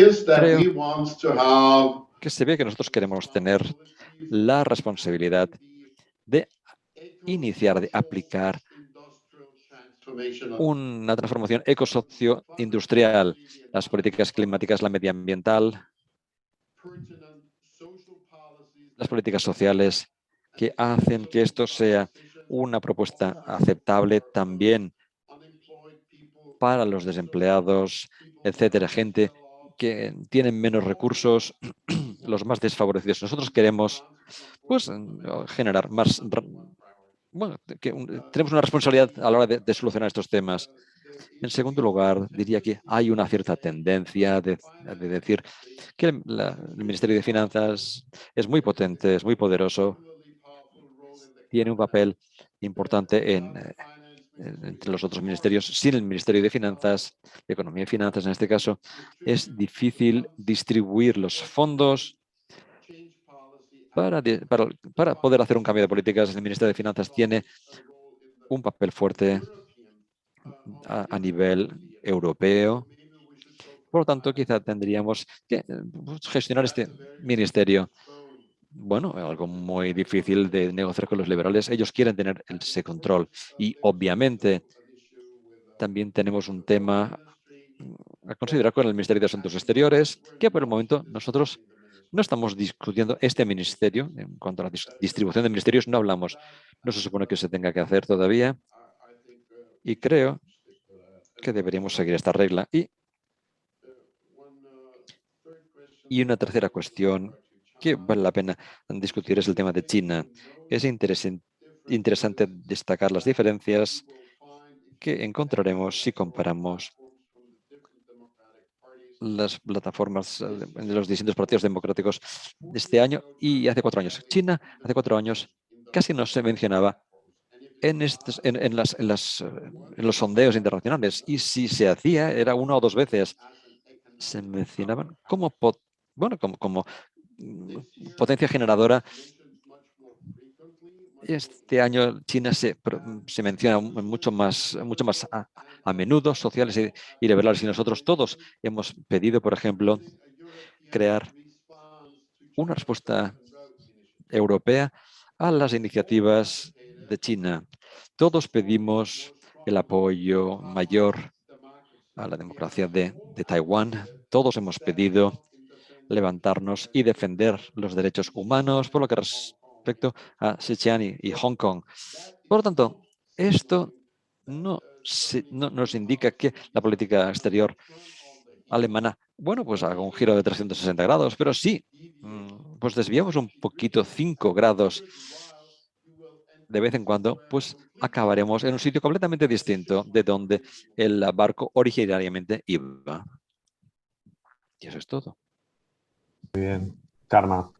Speaker 1: que se ve que nosotros queremos tener la responsabilidad de iniciar, de aplicar una transformación ecosocio-industrial, las políticas climáticas, la medioambiental, las políticas sociales que hacen que esto sea una propuesta aceptable también para los desempleados, etcétera, gente que tienen menos recursos, los más desfavorecidos. Nosotros queremos generar más. Bueno, tenemos una responsabilidad a la hora de solucionar estos temas. En segundo lugar, diría que hay una cierta tendencia de decir que el Ministerio de Finanzas es muy potente, es muy poderoso, tiene un papel importante entre los otros ministerios. Sin el Ministerio de Finanzas, de Economía y Finanzas en este caso, es difícil distribuir los fondos para poder hacer un cambio de políticas. El Ministerio de Finanzas tiene un papel fuerte a nivel europeo. Por lo tanto, quizá tendríamos que gestionar este ministerio. Bueno, algo muy difícil de negociar con los liberales. Ellos quieren tener ese control. Y obviamente también tenemos un tema a considerar con el Ministerio de Asuntos Exteriores, que por el momento nosotros no estamos discutiendo este ministerio. En cuanto a la distribución de ministerios, no hablamos. No se supone que se tenga que hacer todavía. Y creo que deberíamos seguir esta regla. Y una tercera cuestión que vale la pena discutir es el tema de China. Es interesante destacar las diferencias que encontraremos si comparamos las plataformas de los distintos partidos democráticos de este año y hace 4 años. China, hace 4 años, casi no se mencionaba en los sondeos internacionales, y si se hacía era 1 o 2 veces. Se mencionaban como potencia generadora. Este año China se menciona mucho más a menudo, sociales y liberales, y nosotros todos hemos pedido, por ejemplo, crear una respuesta europea a las iniciativas de China. Todos pedimos el apoyo mayor a la democracia de Taiwán. Todos hemos pedido levantarnos y defender los derechos humanos por lo que respecto a Xinjiang y Hong Kong. Por lo tanto, esto no nos indica que la política exterior alemana, pues haga un giro de 360 grados, pero sí, pues desviamos un poquito 5 grados de vez en cuando, pues acabaremos en un sitio completamente distinto de donde el barco originariamente iba. Y eso es todo.
Speaker 2: Muy bien. Karma.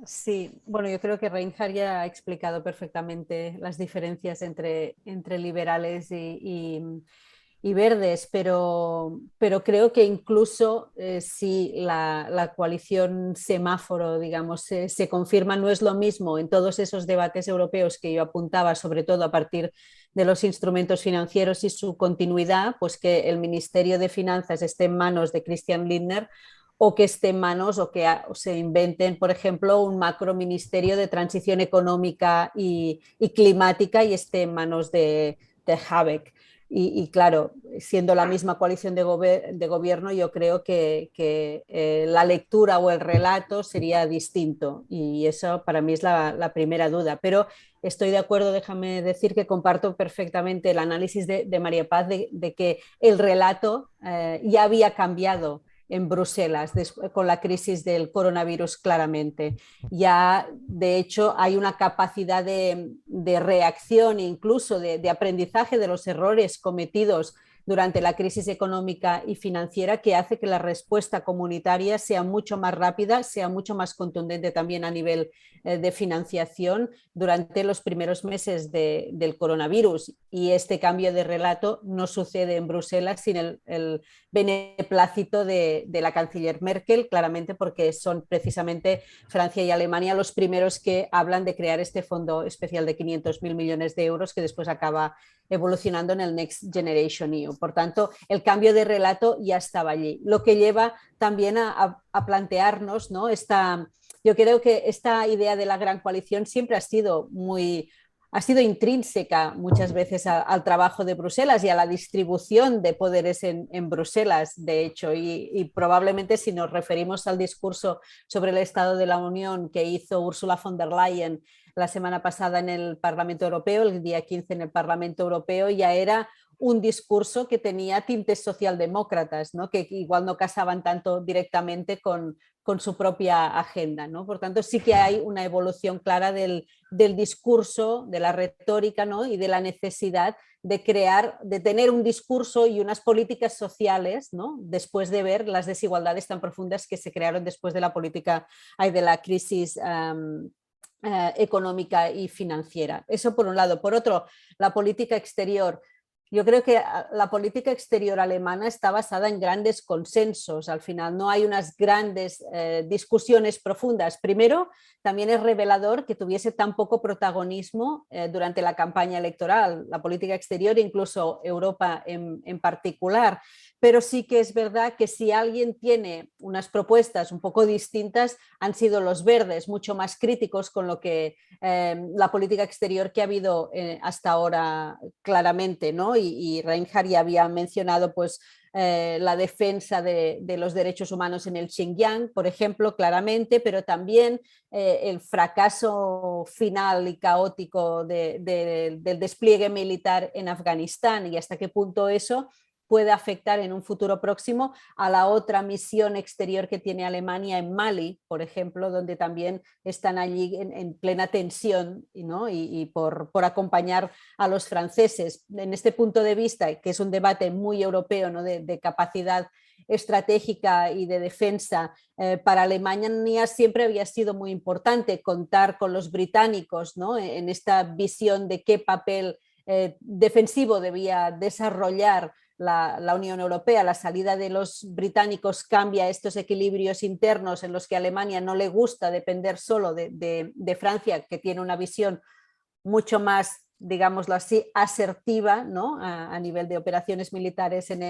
Speaker 4: Sí, bueno, yo creo que Reinhard ya ha explicado perfectamente las diferencias entre liberales y verdes, pero creo que incluso si la coalición semáforo, digamos, se confirma, no es lo mismo en todos esos debates europeos que yo apuntaba, sobre todo a partir de los instrumentos financieros y su continuidad, pues que el Ministerio de Finanzas esté en manos de Christian Lindner, o que esté en manos o que se inventen, por ejemplo, un macroministerio de transición económica y climática y esté en manos de Habeck. Y claro, siendo la misma coalición de gobierno, yo creo que la lectura o el relato sería distinto, y eso para mí es la primera duda. Pero estoy de acuerdo, déjame decir que comparto perfectamente el análisis de María Paz de que el relato ya había cambiado en Bruselas con la crisis del coronavirus, claramente. Ya, de hecho, hay una capacidad de reacción e incluso de aprendizaje de los errores cometidos durante la crisis económica y financiera, que hace que la respuesta comunitaria sea mucho más rápida, sea mucho más contundente también a nivel de financiación durante los primeros meses del coronavirus. Y este cambio de relato no sucede en Bruselas sin el beneplácito de la canciller Merkel, claramente porque son precisamente Francia y Alemania los primeros que hablan de crear este fondo especial de 500.000 millones de euros que después acaba evolucionando en el Next Generation EU. Por tanto, el cambio de relato ya estaba allí, lo que lleva también a plantearnos, ¿no? Yo creo que esta idea de la gran coalición siempre ha sido intrínseca muchas veces al trabajo de Bruselas y a la distribución de poderes en Bruselas, de hecho, y probablemente si nos referimos al discurso sobre el Estado de la Unión que hizo Ursula von der Leyen la semana pasada en el Parlamento Europeo, el día 15 en el Parlamento Europeo, ya era un discurso que tenía tintes socialdemócratas, ¿no? Que igual no casaban tanto directamente con su propia agenda, ¿no? Por tanto, sí que hay una evolución clara del discurso, de la retórica, ¿no? Y de la necesidad de tener un discurso y unas políticas sociales, ¿no? Después de ver las desigualdades tan profundas que se crearon después de de la crisis económica y financiera. Eso por un lado. Por otro, la política exterior. Yo creo que la política exterior alemana está basada en grandes consensos. Al final no hay unas grandes discusiones profundas. Primero, también es revelador que tuviese tan poco protagonismo durante la campaña electoral, la política exterior, incluso Europa en particular. pero sí que es verdad que si alguien tiene unas propuestas un poco distintas, han sido los verdes, mucho más críticos con lo que la política exterior que ha habido hasta ahora claramente, ¿no? Y Reinhard ya había mencionado pues la defensa de los derechos humanos en el Xinjiang, por ejemplo, claramente, pero también el fracaso final y caótico del despliegue militar en Afganistán y hasta qué punto eso puede afectar en un futuro próximo a la otra misión exterior que tiene Alemania en Mali, por ejemplo, donde también están allí en plena tensión, ¿no? y por acompañar a los franceses. En este punto de vista, que es un debate muy europeo, ¿no? de capacidad estratégica y de defensa, para Alemania siempre había sido muy importante contar con los británicos, ¿no? en esta visión de qué papel defensivo debía desarrollar la Unión Europea. La salida de los británicos cambia estos equilibrios internos en los que a Alemania no le gusta depender solo de Francia, que tiene una visión mucho más, digámoslo así, asertiva, ¿no? a nivel de operaciones militares en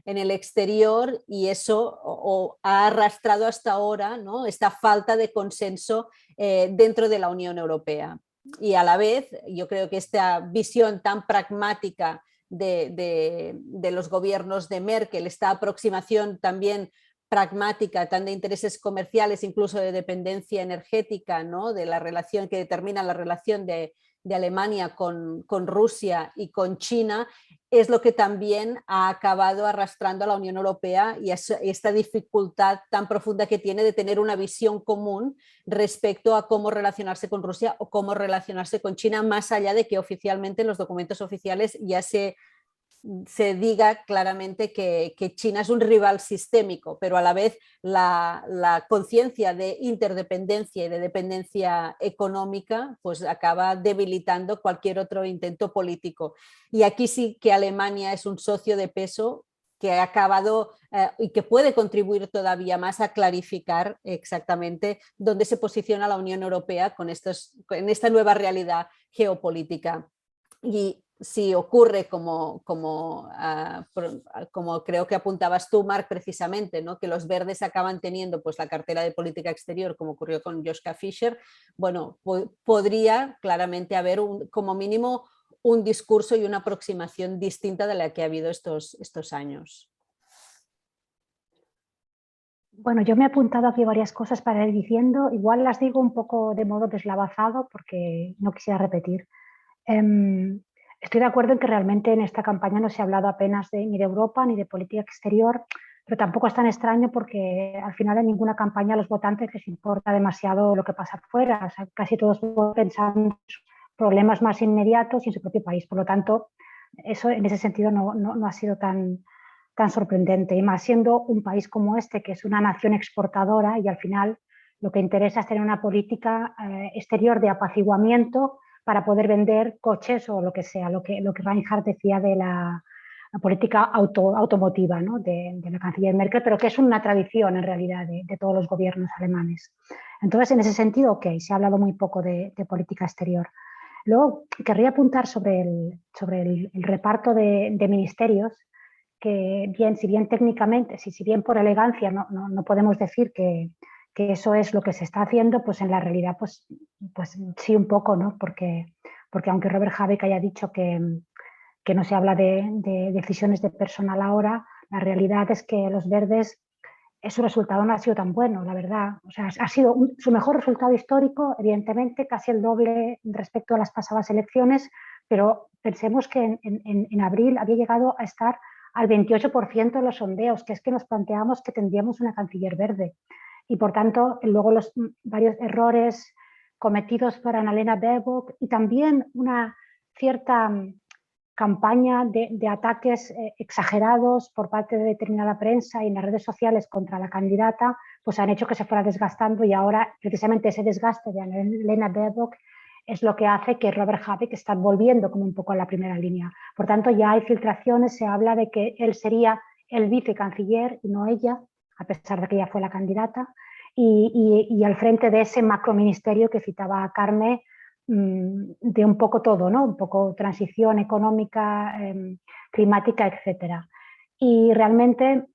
Speaker 4: el exterior, y eso ha arrastrado hasta ahora, ¿no? esta falta de consenso dentro de la Unión Europea. Y a la vez, yo creo que esta visión tan pragmática de los gobiernos de Merkel, esta aproximación también pragmática, tan de intereses comerciales, incluso de dependencia energética, ¿no? de la relación que determina la relación de Alemania con Rusia y con China, es lo que también ha acabado arrastrando a la Unión Europea y esta dificultad tan profunda que tiene de tener una visión común respecto a cómo relacionarse con Rusia o cómo relacionarse con China, más allá de que oficialmente en los documentos oficiales ya se diga claramente que China es un rival sistémico, pero a la vez la conciencia de interdependencia y de dependencia económica pues acaba debilitando cualquier otro intento político. Y aquí sí que Alemania es un socio de peso que ha acabado y que puede contribuir todavía más a clarificar exactamente dónde se posiciona la Unión Europea en esta nueva realidad geopolítica. Y si ocurre como creo que apuntabas tú, Marc, precisamente, ¿no? que los verdes acaban teniendo pues, la cartera de política exterior, como ocurrió con Joschka Fischer, bueno, podría claramente haber como mínimo un discurso y una aproximación distinta de la que ha habido estos años.
Speaker 5: Bueno, yo me he apuntado aquí varias cosas para ir diciendo, igual las digo un poco de modo deslavazado porque no quisiera repetir. Estoy de acuerdo en que realmente en esta campaña no se ha hablado apenas ni de Europa ni de política exterior, pero tampoco es tan extraño porque al final en ninguna campaña a los votantes les importa demasiado lo que pasa afuera. O sea, casi todos pensan en sus problemas más inmediatos y en su propio país. Por lo tanto, eso en ese sentido no ha sido tan sorprendente. Y más siendo un país como este, que es una nación exportadora y al final lo que interesa es tener una política exterior de apaciguamiento para poder vender coches o lo que sea, lo que Reinhard decía de la política automotiva, ¿no? de la canciller Merkel, pero que es una tradición en realidad de todos los gobiernos alemanes. Entonces, en ese sentido, ok, se ha hablado muy poco de política exterior. Luego, querría apuntar sobre el reparto de ministerios, que si bien técnicamente, si bien por elegancia no podemos decir que eso es lo que se está haciendo, pues en la realidad pues sí un poco, ¿no? Porque aunque Robert Habeck haya dicho que no se habla de decisiones de personal ahora, la realidad es que los verdes, su resultado no ha sido tan bueno, la verdad. O sea, ha sido su mejor resultado histórico, evidentemente, casi el doble respecto a las pasadas elecciones, pero pensemos que en abril había llegado a estar al 28% de los sondeos, que es que nos planteamos que tendríamos una canciller verde. Y por tanto, luego los varios errores cometidos por Annalena Baerbock y también una cierta campaña de ataques exagerados por parte de determinada prensa y en las redes sociales contra la candidata, pues han hecho que se fuera desgastando y ahora precisamente ese desgaste de Annalena Baerbock es lo que hace que Robert Habeck está volviendo como un poco a la primera línea. Por tanto, ya hay filtraciones, se habla de que él sería el vicecanciller y no ella, a pesar de que ella fue la candidata, y al frente de ese macroministerio que citaba Carme, de un poco todo, ¿no? Un poco transición económica, climática, etcétera. Y realmente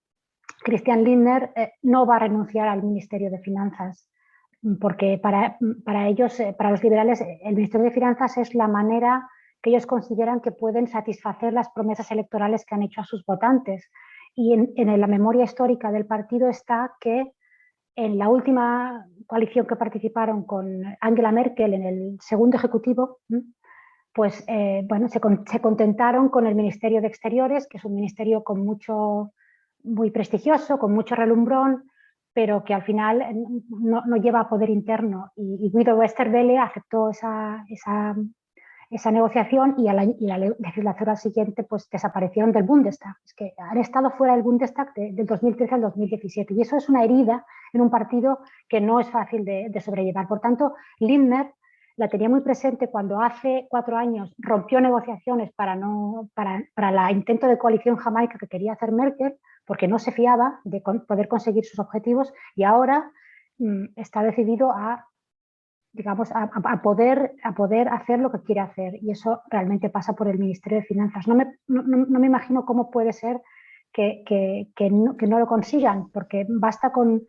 Speaker 5: Christian Lindner no va a renunciar al Ministerio de Finanzas, porque para ellos, para los liberales, el Ministerio de Finanzas es la manera que ellos consideran que pueden satisfacer las promesas electorales que han hecho a sus votantes. Y en la memoria histórica del partido está que en la última coalición que participaron con Angela Merkel en el segundo ejecutivo, pues bueno, se contentaron con el Ministerio de Exteriores, que es un ministerio muy prestigioso, con mucho relumbrón, pero que al final no lleva poder interno. Y Guido Westerwelle aceptó esa negociación y la legislatura siguiente pues desaparecieron del Bundestag. Es que han estado fuera del Bundestag del 2013 al 2017 y eso es una herida en un partido que no es fácil de sobrellevar. Por tanto, Lindner la tenía muy presente cuando hace 4 años rompió negociaciones para el intento de coalición jamaica que quería hacer Merkel, porque no se fiaba de poder conseguir sus objetivos, y ahora está decidido digamos, a poder hacer lo que quiere hacer, y eso realmente pasa por el Ministerio de Finanzas. No me imagino cómo puede ser que no lo consigan, porque basta con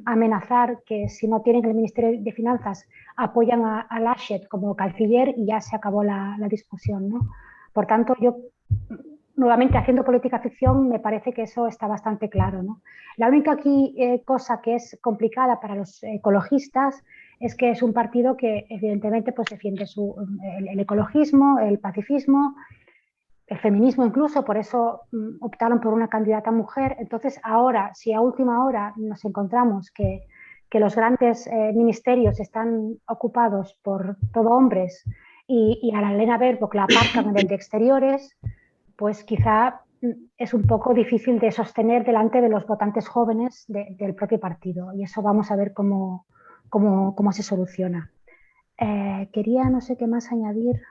Speaker 5: amenazar que si no tienen el Ministerio de Finanzas apoyan a Laschet como canciller y ya se acabó la discusión, ¿no? Por tanto, yo nuevamente haciendo política ficción me parece que eso está bastante claro, ¿no? La única aquí cosa que es complicada para los ecologistas es que es un partido que evidentemente pues defiende el ecologismo, el pacifismo, el feminismo incluso, por eso optaron por una candidata mujer. Entonces ahora, si a última hora nos encontramos que los grandes ministerios están ocupados por todo hombres y a Annalena Baerbock la aparcan en el de Exteriores, pues quizá es un poco difícil de sostener delante de los votantes jóvenes del propio partido, y eso vamos a ver cómo se soluciona. Quería no sé qué más añadir.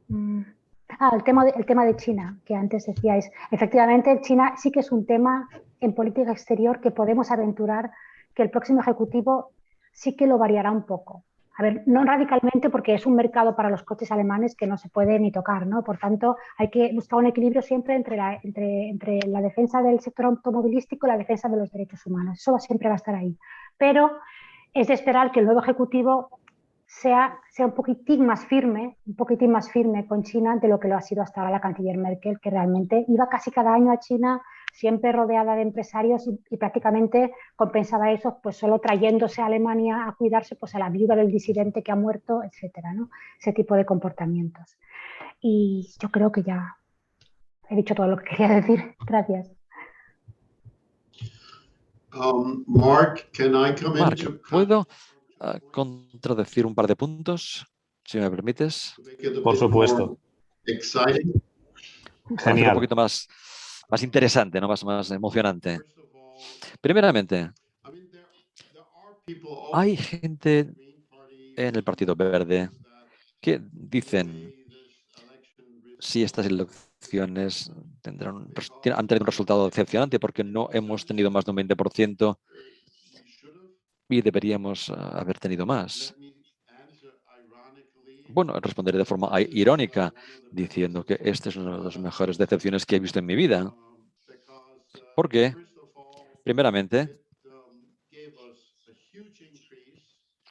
Speaker 5: El tema de China, que antes decíais. Efectivamente, China sí que es un tema en política exterior que podemos aventurar que el próximo ejecutivo sí que lo variará un poco. A ver, no radicalmente, porque es un mercado para los coches alemanes que no se puede ni tocar, ¿no? Por tanto, hay que buscar un equilibrio siempre entre la defensa del sector automovilístico y la defensa de los derechos humanos. Eso siempre va a estar ahí. Pero es de esperar que el nuevo ejecutivo sea un poquitín más firme con China de lo que lo ha sido hasta ahora la canciller Merkel, que realmente iba casi cada año a China, siempre rodeada de empresarios, y prácticamente compensaba eso pues solo trayéndose a Alemania a cuidarse pues a la viuda del disidente que ha muerto, etcétera, ¿no? Ese tipo de comportamientos. Y yo creo que ya he dicho todo lo que quería decir. Gracias.
Speaker 3: Mark,
Speaker 1: ¿puedo contradecir un par de puntos, si me permites?
Speaker 2: Por supuesto.
Speaker 1: Para hacer un poquito más interesante, ¿no? más emocionante. Primeramente, hay gente en el Partido Verde que dicen si estas elecciones han tenido un resultado decepcionante porque no hemos tenido más de un 20% y deberíamos haber tenido más. Bueno, responderé de forma irónica diciendo que esta es una de las mejores decepciones que he visto en mi vida. Porque, primeramente,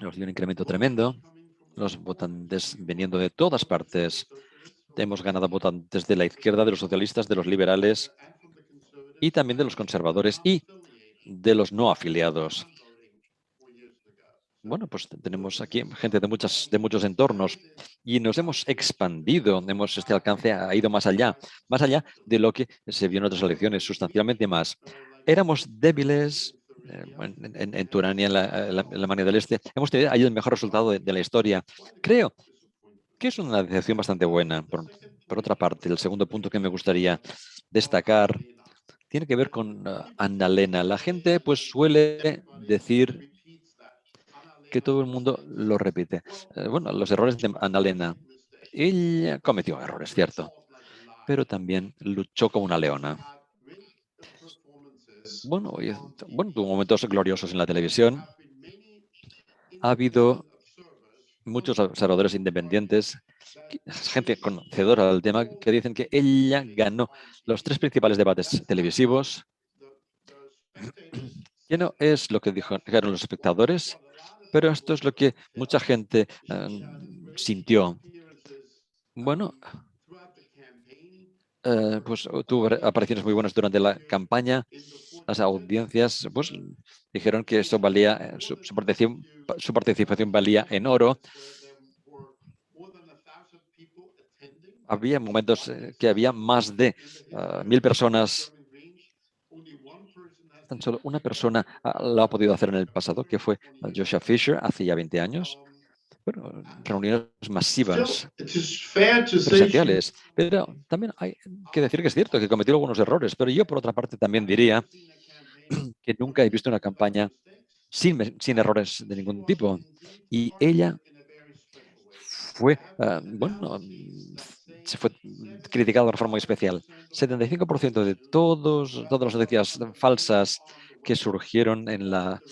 Speaker 1: nos dio un incremento tremendo, los votantes viniendo de todas partes. Hemos ganado votantes de la izquierda, de los socialistas, de los liberales y también de los conservadores y de los no afiliados. Bueno, pues tenemos aquí gente de muchos entornos y nos hemos expandido, este alcance ha ido más allá de lo que se vio en otras elecciones, sustancialmente más. Éramos débiles en Turania, en la Alemania del Este. Hemos tenido ahí el mejor resultado de la historia. Creo que es una decepción bastante buena. Por otra parte, el segundo punto que me gustaría destacar tiene que ver con Annalena. La gente pues suele decir que todo el mundo lo repite. Bueno, los errores de Annalena. Ella cometió errores, cierto, pero también luchó como una leona. Bueno, tuvo momentos gloriosos en la televisión. Ha habido muchos observadores independientes, gente conocedora del tema, que dicen que ella ganó los 3 principales debates televisivos, que no es lo que dijeron los espectadores, pero esto es lo que mucha gente sintió. Bueno, pues tuvo apariciones muy buenas durante la campaña. Las audiencias pues, dijeron que eso valía, su participación valía en oro. Había momentos que había más de 1.000 personas. Tan solo una persona lo ha podido hacer en el pasado, que fue Joshua Fisher, hace ya 20 años. Bueno, reuniones masivas, presenciales. Pero también hay que decir que es cierto que cometió algunos errores. Pero yo, por otra parte, también diría que nunca he visto una campaña sin errores de ningún tipo. Y ella fue, bueno, se fue criticada de una forma muy especial. 75% de todas las noticias falsas que surgieron en la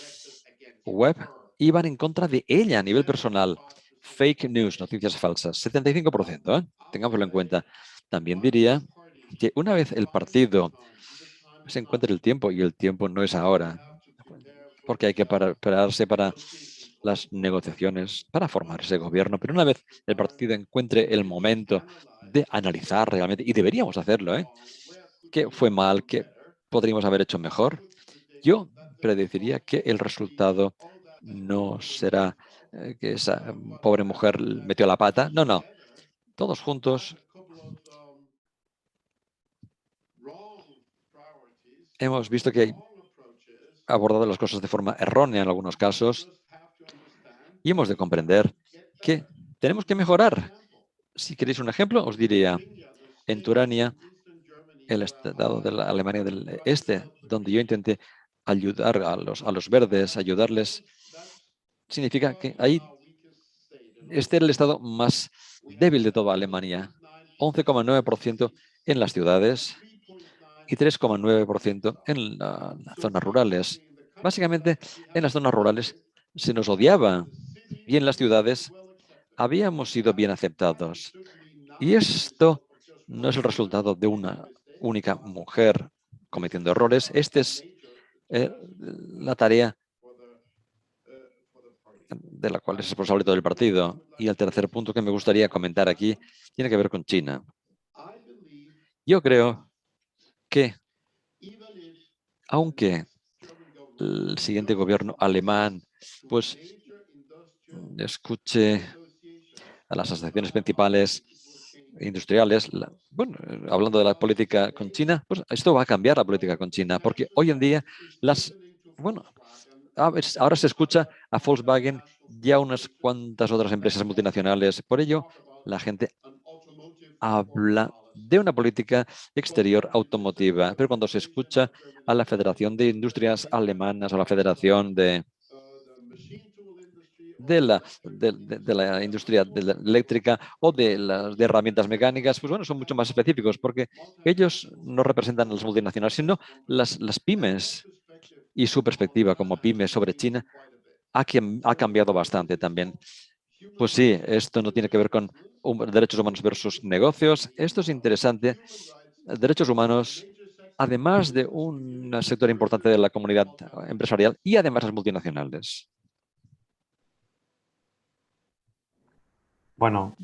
Speaker 1: web iban en contra de ella a nivel personal. Fake news, noticias falsas, 75%, ¿eh? Tengámoslo en cuenta. También diría que una vez el partido se encuentre el tiempo, y el tiempo no es ahora, porque hay que prepararse para las negociaciones, para formar ese gobierno, pero una vez el partido encuentre el momento de analizar realmente, y deberíamos hacerlo, qué fue mal, qué podríamos haber hecho mejor, yo predeciría que el resultado no será que esa pobre mujer metió la pata. No, no. Todos juntos hemos visto que hay abordado las cosas de forma errónea en algunos casos y hemos de comprender que tenemos que mejorar. Si queréis un ejemplo, os diría, en Turania, el estado de la Alemania del Este, donde yo intenté ayudar a los verdes, ayudarles, significa que ahí este era el estado más débil de toda Alemania. 11,9% en las ciudades y 3,9% en las zonas rurales. Básicamente, en las zonas rurales se nos odiaba y en las ciudades habíamos sido bien aceptados. Y esto no es el resultado de una única mujer cometiendo errores. Esta es la tarea de la cual es responsable todo el partido. Y el tercer punto que me gustaría comentar aquí tiene que ver con China. Yo creo que, aunque el siguiente gobierno alemán pues escuche a las asociaciones principales industriales, bueno, hablando de la política con China, pues esto va a cambiar la política con China, porque hoy en día bueno, ahora se escucha a Volkswagen y a unas cuantas otras empresas multinacionales. Por ello, la gente habla de una política exterior automotiva, pero cuando se escucha a la Federación de Industrias Alemanas o la Federación de la industria eléctrica o de las herramientas mecánicas, pues bueno, son mucho más específicos porque ellos no representan a las multinacionales, sino las pymes, y su perspectiva como pyme sobre China ha cambiado bastante también. Pues sí, esto no tiene que ver con derechos humanos versus negocios. Esto es interesante. Derechos humanos, además de un sector importante de la comunidad empresarial y además las multinacionales.
Speaker 2: Bueno,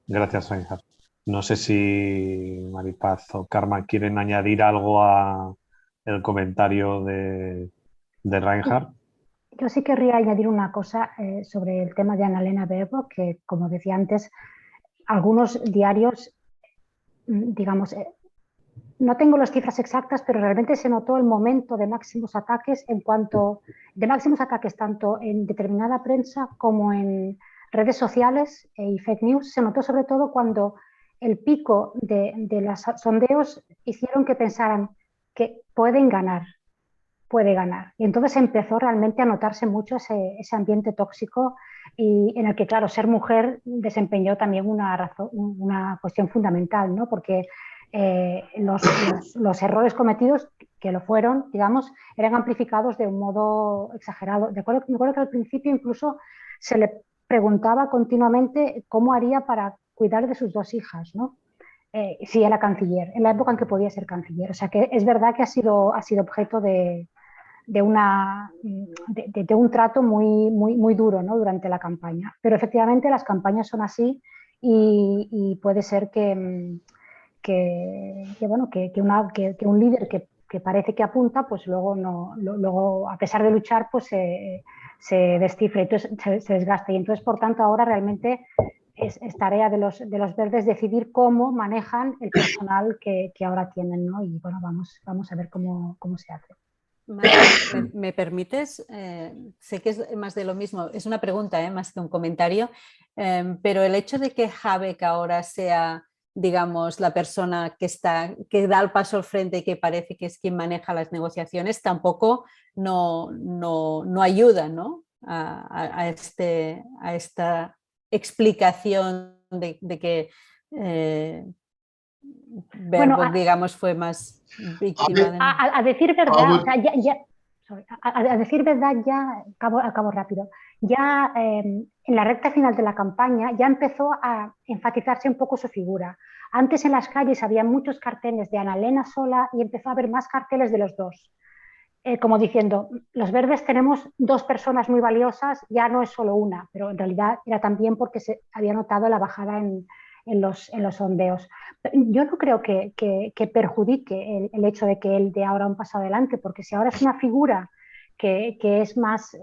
Speaker 2: gracias, Reinhard. No sé si Maripaz o Karma quieren añadir algo a el comentario de Reinhard.
Speaker 5: Yo sí querría añadir una cosa sobre el tema de Annalena Baerbock, que, como decía antes, algunos diarios, digamos, no tengo las cifras exactas, pero realmente se notó el momento de máximos ataques tanto en determinada prensa como en redes sociales y fake news. Se notó sobre todo cuando el pico de los sondeos hicieron que pensaran que puede ganar. Y entonces empezó realmente a notarse mucho ese ambiente tóxico y en el que, claro, ser mujer desempeñó también una cuestión fundamental, ¿no? Porque los errores cometidos, que lo fueron, digamos, eran amplificados de un modo exagerado. Me acuerdo que al principio incluso se le preguntaba continuamente cómo haría para cuidar de sus 2 hijas, ¿no? Si era canciller, en la época en que podía ser canciller. O sea que es verdad que ha sido objeto de un trato muy duro, ¿no? Durante la campaña. Pero efectivamente las campañas son así y puede ser que un líder que parece que apunta, pues luego, luego a pesar de luchar, pues se descifra y entonces se desgasta. Y entonces, por tanto, ahora realmente es tarea de los verdes decidir cómo manejan el personal que ahora tienen, ¿no? Y bueno, vamos a ver cómo se hace.
Speaker 4: ¿Me permites? Sé que es más de lo mismo, es una pregunta, más que un comentario, pero el hecho de que Habeck ahora sea, digamos, la persona que da el paso al frente y que parece que es quien maneja las negociaciones, tampoco no ayuda, ¿no? a esta explicación de que Baerbock, digamos, fue más víctima de...
Speaker 5: A decir verdad, o sea, a decir verdad, ya acabo rápido. Ya en la recta final de la campaña ya empezó a enfatizarse un poco su figura. Antes en las calles había muchos carteles de Annalena sola y empezó a haber más carteles de los dos. Como diciendo, los verdes tenemos 2 personas muy valiosas, ya no es solo una, pero en realidad era también porque se había notado la bajada en los sondeos. Yo no creo que perjudique el hecho de que él dé ahora un paso adelante, porque si ahora es una figura que es más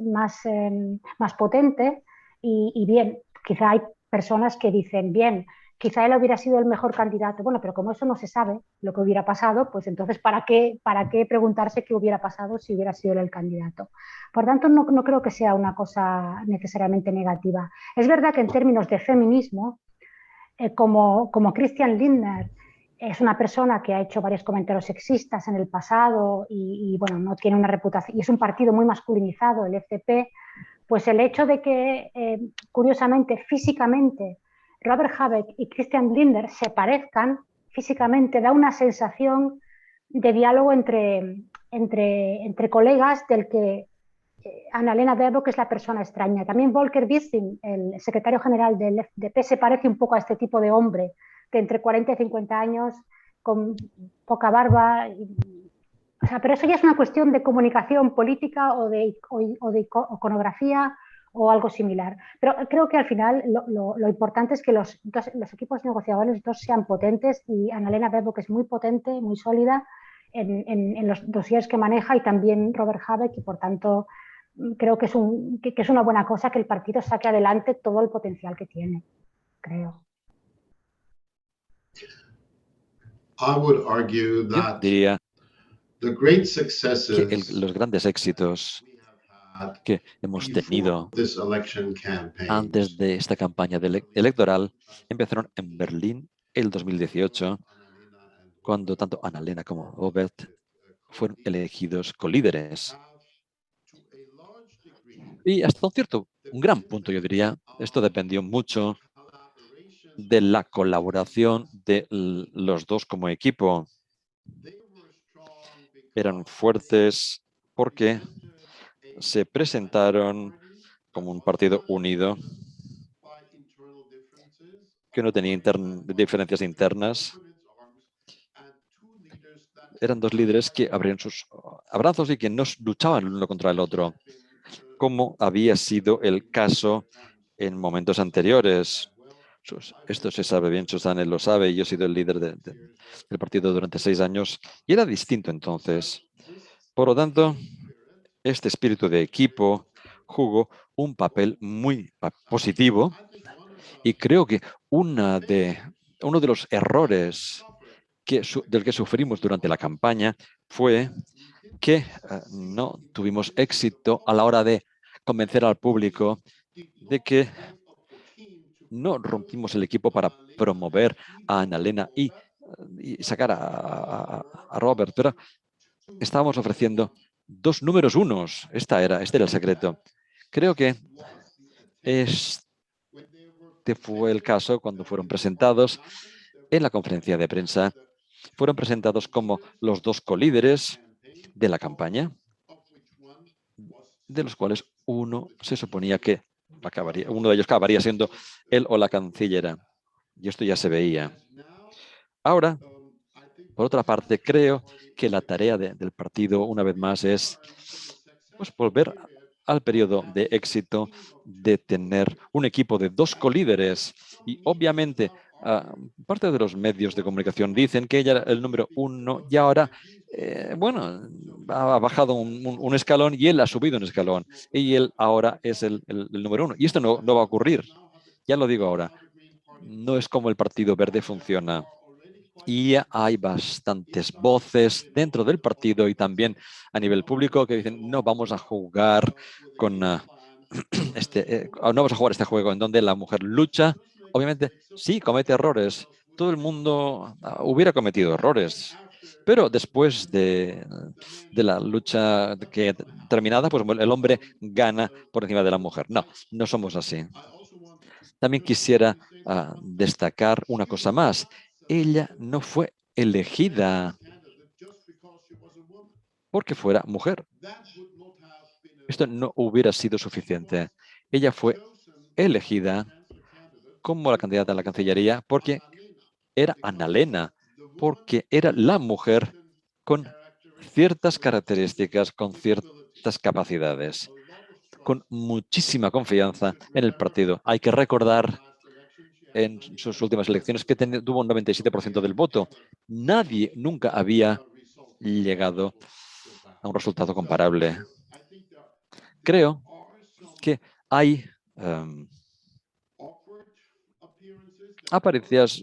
Speaker 5: potente y bien, quizá hay personas que dicen, bien, quizá él hubiera sido el mejor candidato. Bueno, pero como eso no se sabe lo que hubiera pasado, pues entonces ¿para qué preguntarse qué hubiera pasado si hubiera sido él el candidato? Por tanto, no creo que sea una cosa necesariamente negativa. Es verdad que en términos de feminismo, como Christian Lindner es una persona que ha hecho varios comentarios sexistas en el pasado y bueno, no tiene una reputación, y es un partido muy masculinizado, el FDP, pues el hecho de que, curiosamente, físicamente, Robert Habeck y Christian Lindner se parezcan físicamente da una sensación de diálogo entre colegas del que Annalena Baerbock es la persona extraña. También Volker Wissing, el secretario general del FDP, se parece un poco a este tipo de hombre de entre 40 y 50 años, con poca barba. O sea, pero eso ya es una cuestión de comunicación política o de iconografía o algo similar. Pero creo que al final lo importante es que los equipos negociadores dos sean potentes y Annalena Baerbock es muy potente, muy sólida en los dosieres que maneja y también Robert Habeck y por tanto creo que es una buena cosa que el partido saque adelante todo el potencial que tiene, creo.
Speaker 1: Yo diría que los grandes éxitos que hemos tenido antes de esta campaña electoral empezaron en Berlín el 2018, cuando tanto Annalena como Robert fueron elegidos colíderes. Y hasta un gran punto, yo diría, esto dependió mucho de la colaboración de los dos como equipo. Eran fuertes porque se presentaron como un partido unido que no tenía diferencias internas. Eran 2 líderes que abrían sus abrazos y que no luchaban el uno contra el otro, como había sido el caso en momentos anteriores. Esto se sabe bien, Susanne lo sabe, y yo he sido el líder del partido durante 6 años, y era distinto entonces. Por lo tanto, este espíritu de equipo jugó un papel muy positivo, y creo que uno de los errores del que sufrimos durante la campaña fue que no tuvimos éxito a la hora de convencer al público de que no rompimos el equipo para promover a Annalena y sacar a Robert, pero estábamos ofreciendo 2 números unos. Este era el secreto. Creo que este fue el caso cuando fueron presentados en la conferencia de prensa. Fueron presentados como los 2 colíderes de la campaña, de los cuales uno se suponía que uno de ellos acabaría siendo él o la cancillera. Y esto ya se veía. Ahora, por otra parte, creo que la tarea del partido, una vez más, es pues, volver al periodo de éxito de tener un equipo de 2 colíderes. Y obviamente, parte de los medios de comunicación dicen que ella era el número 1 y ahora, bueno, ha bajado un escalón y él ha subido un escalón. Y él ahora es el número 1. Y esto no va a ocurrir. Ya lo digo ahora. No es como el Partido Verde funciona. Y hay bastantes voces dentro del partido y también a nivel público que dicen no vamos a jugar con no vamos a jugar este juego en donde la mujer lucha. Obviamente, sí, comete errores. Todo el mundo hubiera cometido errores. Pero después de la lucha terminada, pues el hombre gana por encima de la mujer. No, no somos así. También quisiera destacar una cosa más. Ella no fue elegida porque fuera mujer. Esto no hubiera sido suficiente. Ella fue elegida como la candidata a la Cancillería porque era Annalena, porque era la mujer con ciertas características, con ciertas capacidades, con muchísima confianza en el partido. Hay que recordar en sus últimas elecciones que tuvo un 97% del voto. Nadie nunca había llegado a un resultado comparable. Creo que hay apariencias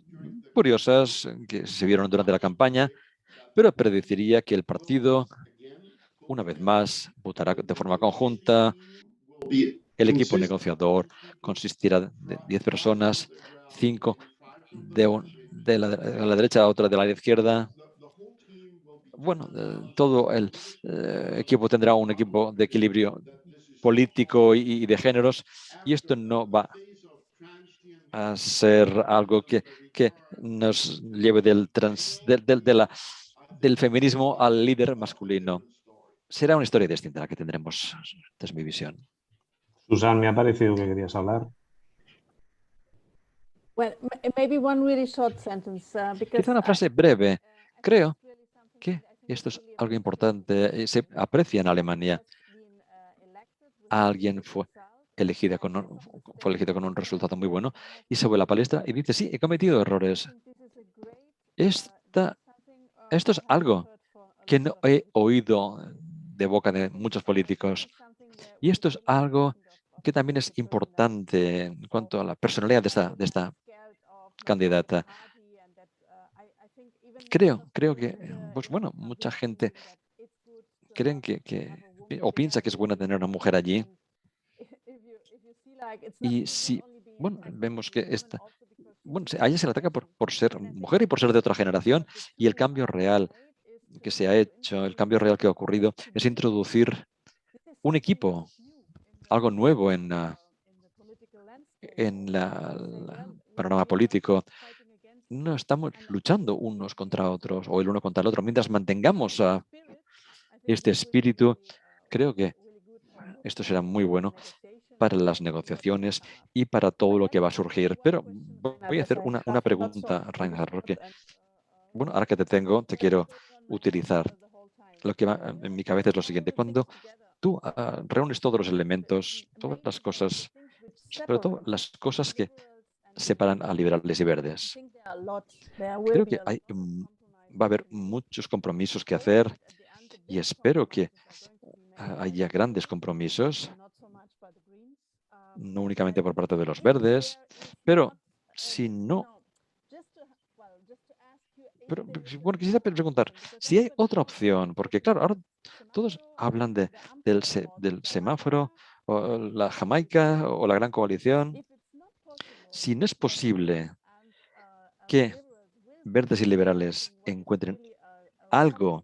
Speaker 1: curiosas que se vieron durante la campaña, pero predeciría que el partido, una vez más, votará de forma conjunta. El equipo negociador consistirá de 10 personas, 5 de la derecha, otra de la izquierda. Bueno, todo el equipo tendrá un equipo de equilibrio político y de géneros, y esto no va a ser algo que nos lleve del feminismo al líder masculino. Será una historia distinta la que tendremos, esta es mi visión.
Speaker 2: Susan, me ha parecido que querías hablar.
Speaker 1: Quizá una frase breve. Creo que esto es algo importante. Se aprecia en Alemania. Alguien fue elegido con un resultado muy bueno y se vuelve a la palestra y dice, sí, he cometido errores. Esto es algo que no he oído de boca de muchos políticos. Y esto es algo que también es importante en cuanto a la personalidad de esta candidata. Creo que, pues bueno, mucha gente creen o piensa que es bueno tener una mujer allí. Y si, bueno, vemos que a ella se le ataca por ser mujer y por ser de otra generación, y el cambio real que se ha hecho, el cambio real que ha ocurrido, es introducir un equipo, algo nuevo en el panorama político. No estamos luchando unos contra otros o el uno contra el otro. Mientras mantengamos este espíritu, creo que esto será muy bueno para las negociaciones y para todo lo que va a surgir. Pero voy a hacer una pregunta, Reinhard, porque, bueno, ahora que te tengo, te quiero utilizar. Lo que va en mi cabeza es lo siguiente. Cuando tú reúnes todos los elementos, todas las cosas, sobre todo las cosas que separan a liberales y verdes, creo que va a haber muchos compromisos que hacer y espero que haya grandes compromisos, no únicamente por parte de los verdes, pero si no... Pero, bueno, quisiera preguntar, si hay otra opción, porque claro, ahora todos hablan del semáforo, o la Jamaica, o la Gran Coalición. Si no es posible que verdes y liberales encuentren algo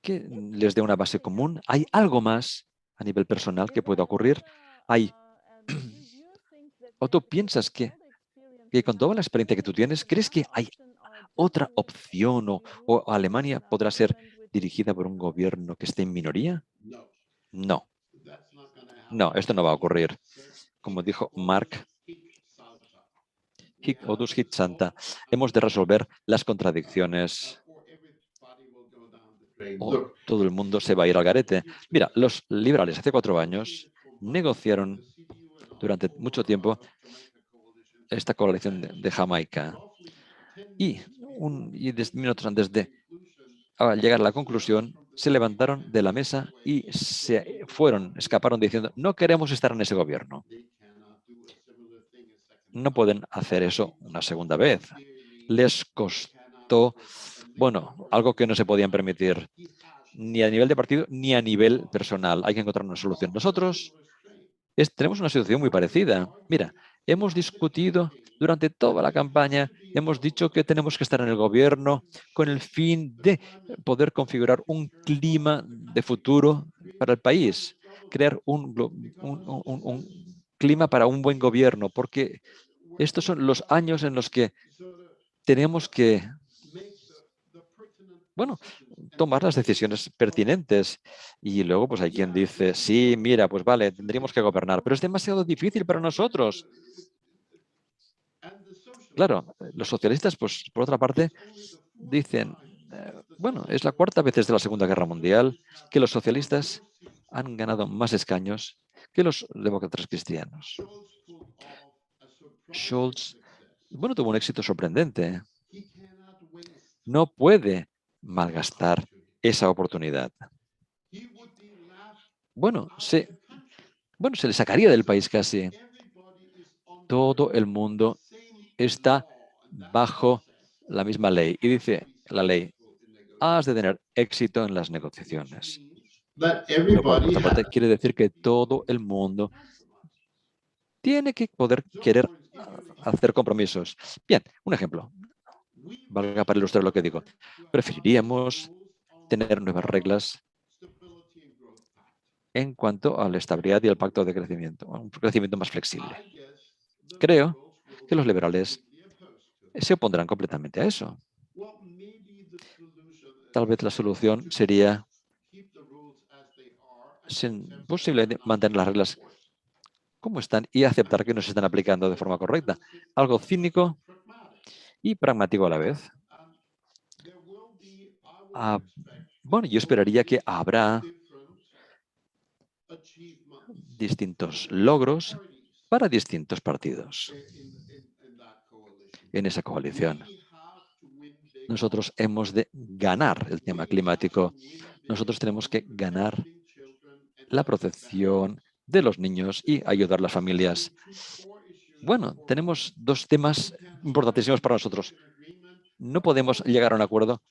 Speaker 1: que les dé una base común, ¿hay algo más a nivel personal que pueda ocurrir? ¿O tú piensas que con toda la experiencia que tú tienes, crees que hay otra opción o Alemania podrá ser dirigida por un gobierno que esté en minoría? No. No, esto no va a ocurrir. como dijo Mark, hic odus hic salta, hemos de resolver las contradicciones o todo el mundo se va a ir al garete. Mira, los liberales hace 4 años negociaron durante mucho tiempo esta coalición de Jamaica y 10 minutos antes de llegar a la conclusión se levantaron de la mesa y se fueron, escaparon diciendo no queremos estar en ese gobierno. No pueden hacer eso una segunda vez. Les costó, bueno, algo que no se podían permitir ni a nivel de partido ni a nivel personal. Hay que encontrar una solución. Nosotros tenemos una situación muy parecida. Mira, hemos discutido durante toda la campaña, hemos dicho que tenemos que estar en el gobierno con el fin de poder configurar un clima de futuro para el país, crear un clima para un buen gobierno, porque estos son los años en los que tenemos que, bueno, tomar las decisiones pertinentes. Y luego pues hay quien dice, sí, mira, pues vale, tendríamos que gobernar, pero es demasiado difícil para nosotros. Claro, los socialistas, pues por otra parte, dicen, bueno, es la 4ª vez desde la Segunda Guerra Mundial que los socialistas han ganado más escaños que los demócratas cristianos. Scholz, bueno, tuvo un éxito sorprendente. No puede malgastar esa oportunidad. Bueno, se le sacaría del país casi. Todo el mundo está bajo la misma ley. Y dice la ley, has de tener éxito en las negociaciones. Pero por otra parte, quiere decir que todo el mundo tiene que poder querer hacer compromisos. Bien, un ejemplo. Valga para ilustrar lo que digo. Preferiríamos tener nuevas reglas en cuanto a la estabilidad y el pacto de crecimiento, un crecimiento más flexible. Creo que los liberales se opondrán completamente a eso. Tal vez la solución sería posiblemente mantener las reglas como están y aceptar que no se están aplicando de forma correcta. Algo cínico y pragmático a la vez. Bueno, yo esperaría que habrá distintos logros para distintos partidos en esa coalición. Nosotros hemos de ganar el tema climático. Nosotros tenemos que ganar la protección de los niños y ayudar a las familias. Bueno, tenemos 2 temas importantísimos para nosotros. No podemos llegar a un acuerdo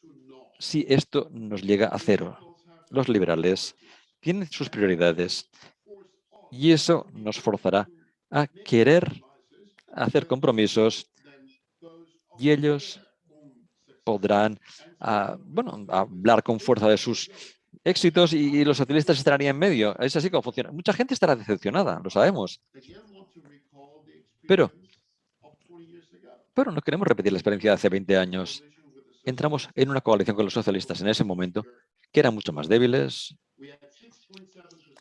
Speaker 1: si esto nos llega a cero. Los liberales tienen sus prioridades y eso nos forzará a querer hacer compromisos y ellos podrán hablar con fuerza de sus éxitos y los socialistas estarían en medio. Es así como funciona. Mucha gente estará decepcionada, lo sabemos. Pero no queremos repetir la experiencia de hace 20 años. Entramos en una coalición con los socialistas en ese momento, que eran mucho más débiles.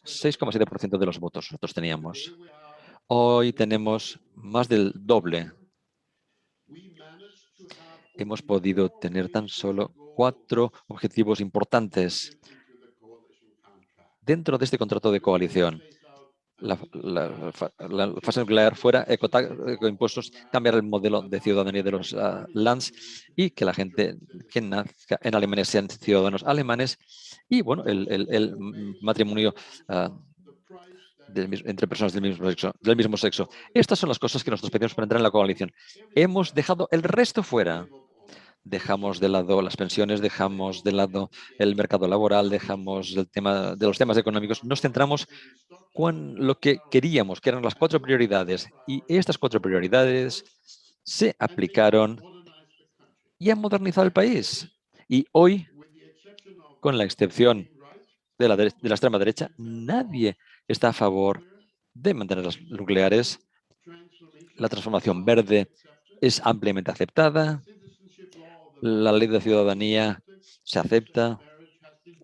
Speaker 1: 6,7% de los votos nosotros teníamos. Hoy tenemos más del doble. Hemos podido tener tan solo 4 objetivos importantes dentro de este contrato de coalición. La fase nuclear fuera, ecoimpuestos, cambiar el modelo de ciudadanía de los lands y que la gente que nazca en Alemania sean ciudadanos alemanes y, bueno, el matrimonio entre personas del mismo sexo. Estas son las cosas que nosotros pedimos para entrar en la coalición. Hemos dejado el resto fuera. Dejamos de lado las pensiones, dejamos de lado el mercado laboral, dejamos el tema de los temas económicos. Nos centramos con lo que queríamos, que eran las 4 prioridades. Y estas 4 prioridades se aplicaron y han modernizado el país. Y hoy, con la excepción de la extrema derecha, nadie está a favor de mantener las nucleares. La transformación verde es ampliamente aceptada. La ley de ciudadanía se acepta.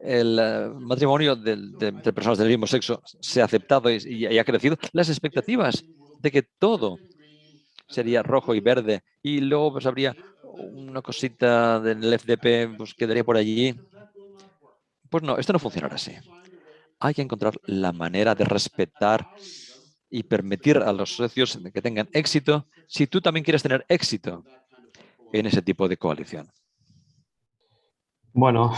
Speaker 1: El matrimonio de personas del mismo sexo se ha aceptado y ha crecido. Las expectativas de que todo sería rojo y verde y luego pues habría una cosita del FDP pues quedaría por allí. Pues no, esto no funcionará así. Hay que encontrar la manera de respetar y permitir a los socios que tengan éxito si tú también quieres tener éxito en ese tipo de coalición.
Speaker 2: Bueno,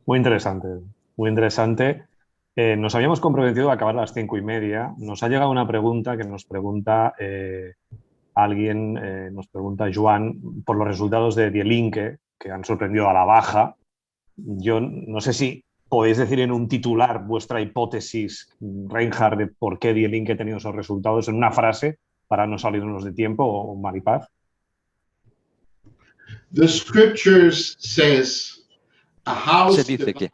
Speaker 2: muy interesante, muy interesante. Nos habíamos comprometido a acabar a las 5:30. Nos ha llegado una pregunta que nos pregunta alguien, nos pregunta Joan, por los resultados de Die Linke, que han sorprendido a la baja. Yo no sé si podéis decir en un titular vuestra hipótesis, Reinhard, de por qué Die Linke ha tenido esos resultados en una frase para no salirnos de tiempo, o Maripaz.
Speaker 3: The scriptures says a house
Speaker 1: Se dice que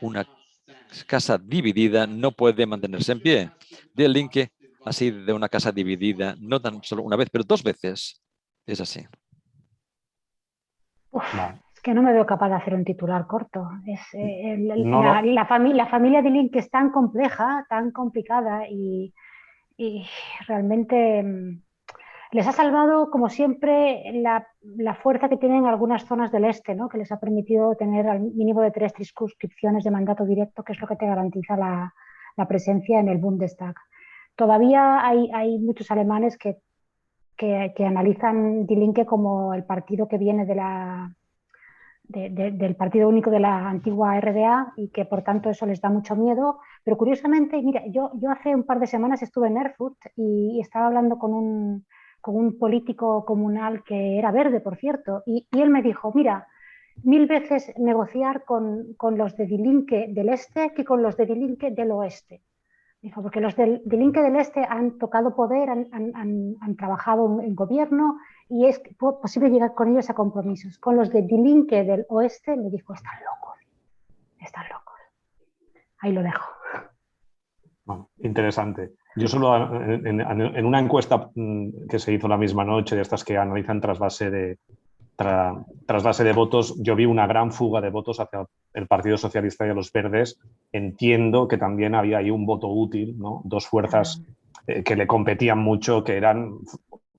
Speaker 1: una casa dividida no puede mantenerse en pie. Die Linke así de una casa dividida, no tan solo una vez, pero 2 veces. Es así.
Speaker 2: Vale.
Speaker 5: Es que no me veo capaz de hacer un titular corto.
Speaker 2: No, no.
Speaker 5: La familia de Link es tan compleja, tan complicada y realmente les ha salvado, como siempre, la fuerza que tienen algunas zonas del este, ¿no? Que les ha permitido tener al mínimo de 3 circunscripciones de mandato directo, que es lo que te garantiza la presencia en el Bundestag. Todavía hay muchos alemanes que analizan Die Linke como el partido que viene del partido único de la antigua RDA y que por tanto eso les da mucho miedo. Pero curiosamente, mira, yo hace un par de semanas estuve en Erfurt y estaba hablando con un político comunal que era verde, por cierto, y él me dijo, mira, 1000 veces negociar con los de Die Linke del este que con los de Die Linke del oeste. Dijo, porque los Die Linke del este han tocado poder, han trabajado en gobierno y es posible llegar con ellos a compromisos. Con los de Die Linke del oeste me dijo, están locos. Ahí lo dejo.
Speaker 2: Bueno, interesante. Yo solo en una encuesta que se hizo la misma noche, de estas que analizan trasvase de votos, yo vi una gran fuga de votos hacia el Partido Socialista y a los Verdes. Entiendo que también había ahí un voto útil, ¿no? 2 fuerzas que le competían mucho, que eran,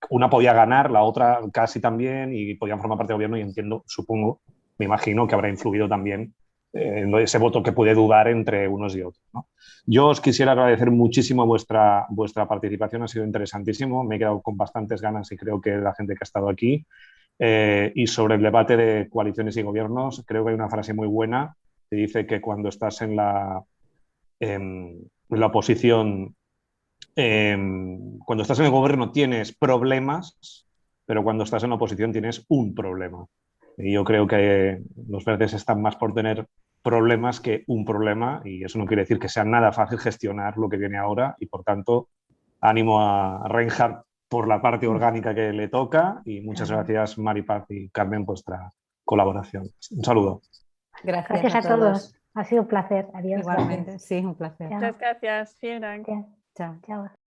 Speaker 2: una podía ganar, la otra casi también, y podían formar parte del gobierno, y entiendo, supongo, me imagino que habrá influido también en ese voto que puede dudar entre unos y otros, ¿no? Yo os quisiera agradecer muchísimo vuestra participación, ha sido interesantísimo, me he quedado con bastantes ganas y creo que la gente que ha estado aquí. Y sobre el debate de coaliciones y gobiernos, creo que hay una frase muy buena que dice que cuando estás en la oposición, cuando estás en el gobierno tienes problemas, pero cuando estás en la oposición tienes un problema. Y yo creo que los verdes están más por tener problemas que un problema, y eso no quiere decir que sea nada fácil gestionar lo que viene ahora, y por tanto ánimo a Reinhard por la parte orgánica que le toca, y muchas gracias Maripaz y Carmen por vuestra colaboración. Un saludo.
Speaker 4: Gracias
Speaker 5: a todos. Ha sido un placer. Adiós.
Speaker 4: Igualmente, sí, un placer.
Speaker 5: Chao.
Speaker 6: Muchas gracias. Vielen Dank.
Speaker 5: Gracias.
Speaker 4: Chao.
Speaker 5: Chao.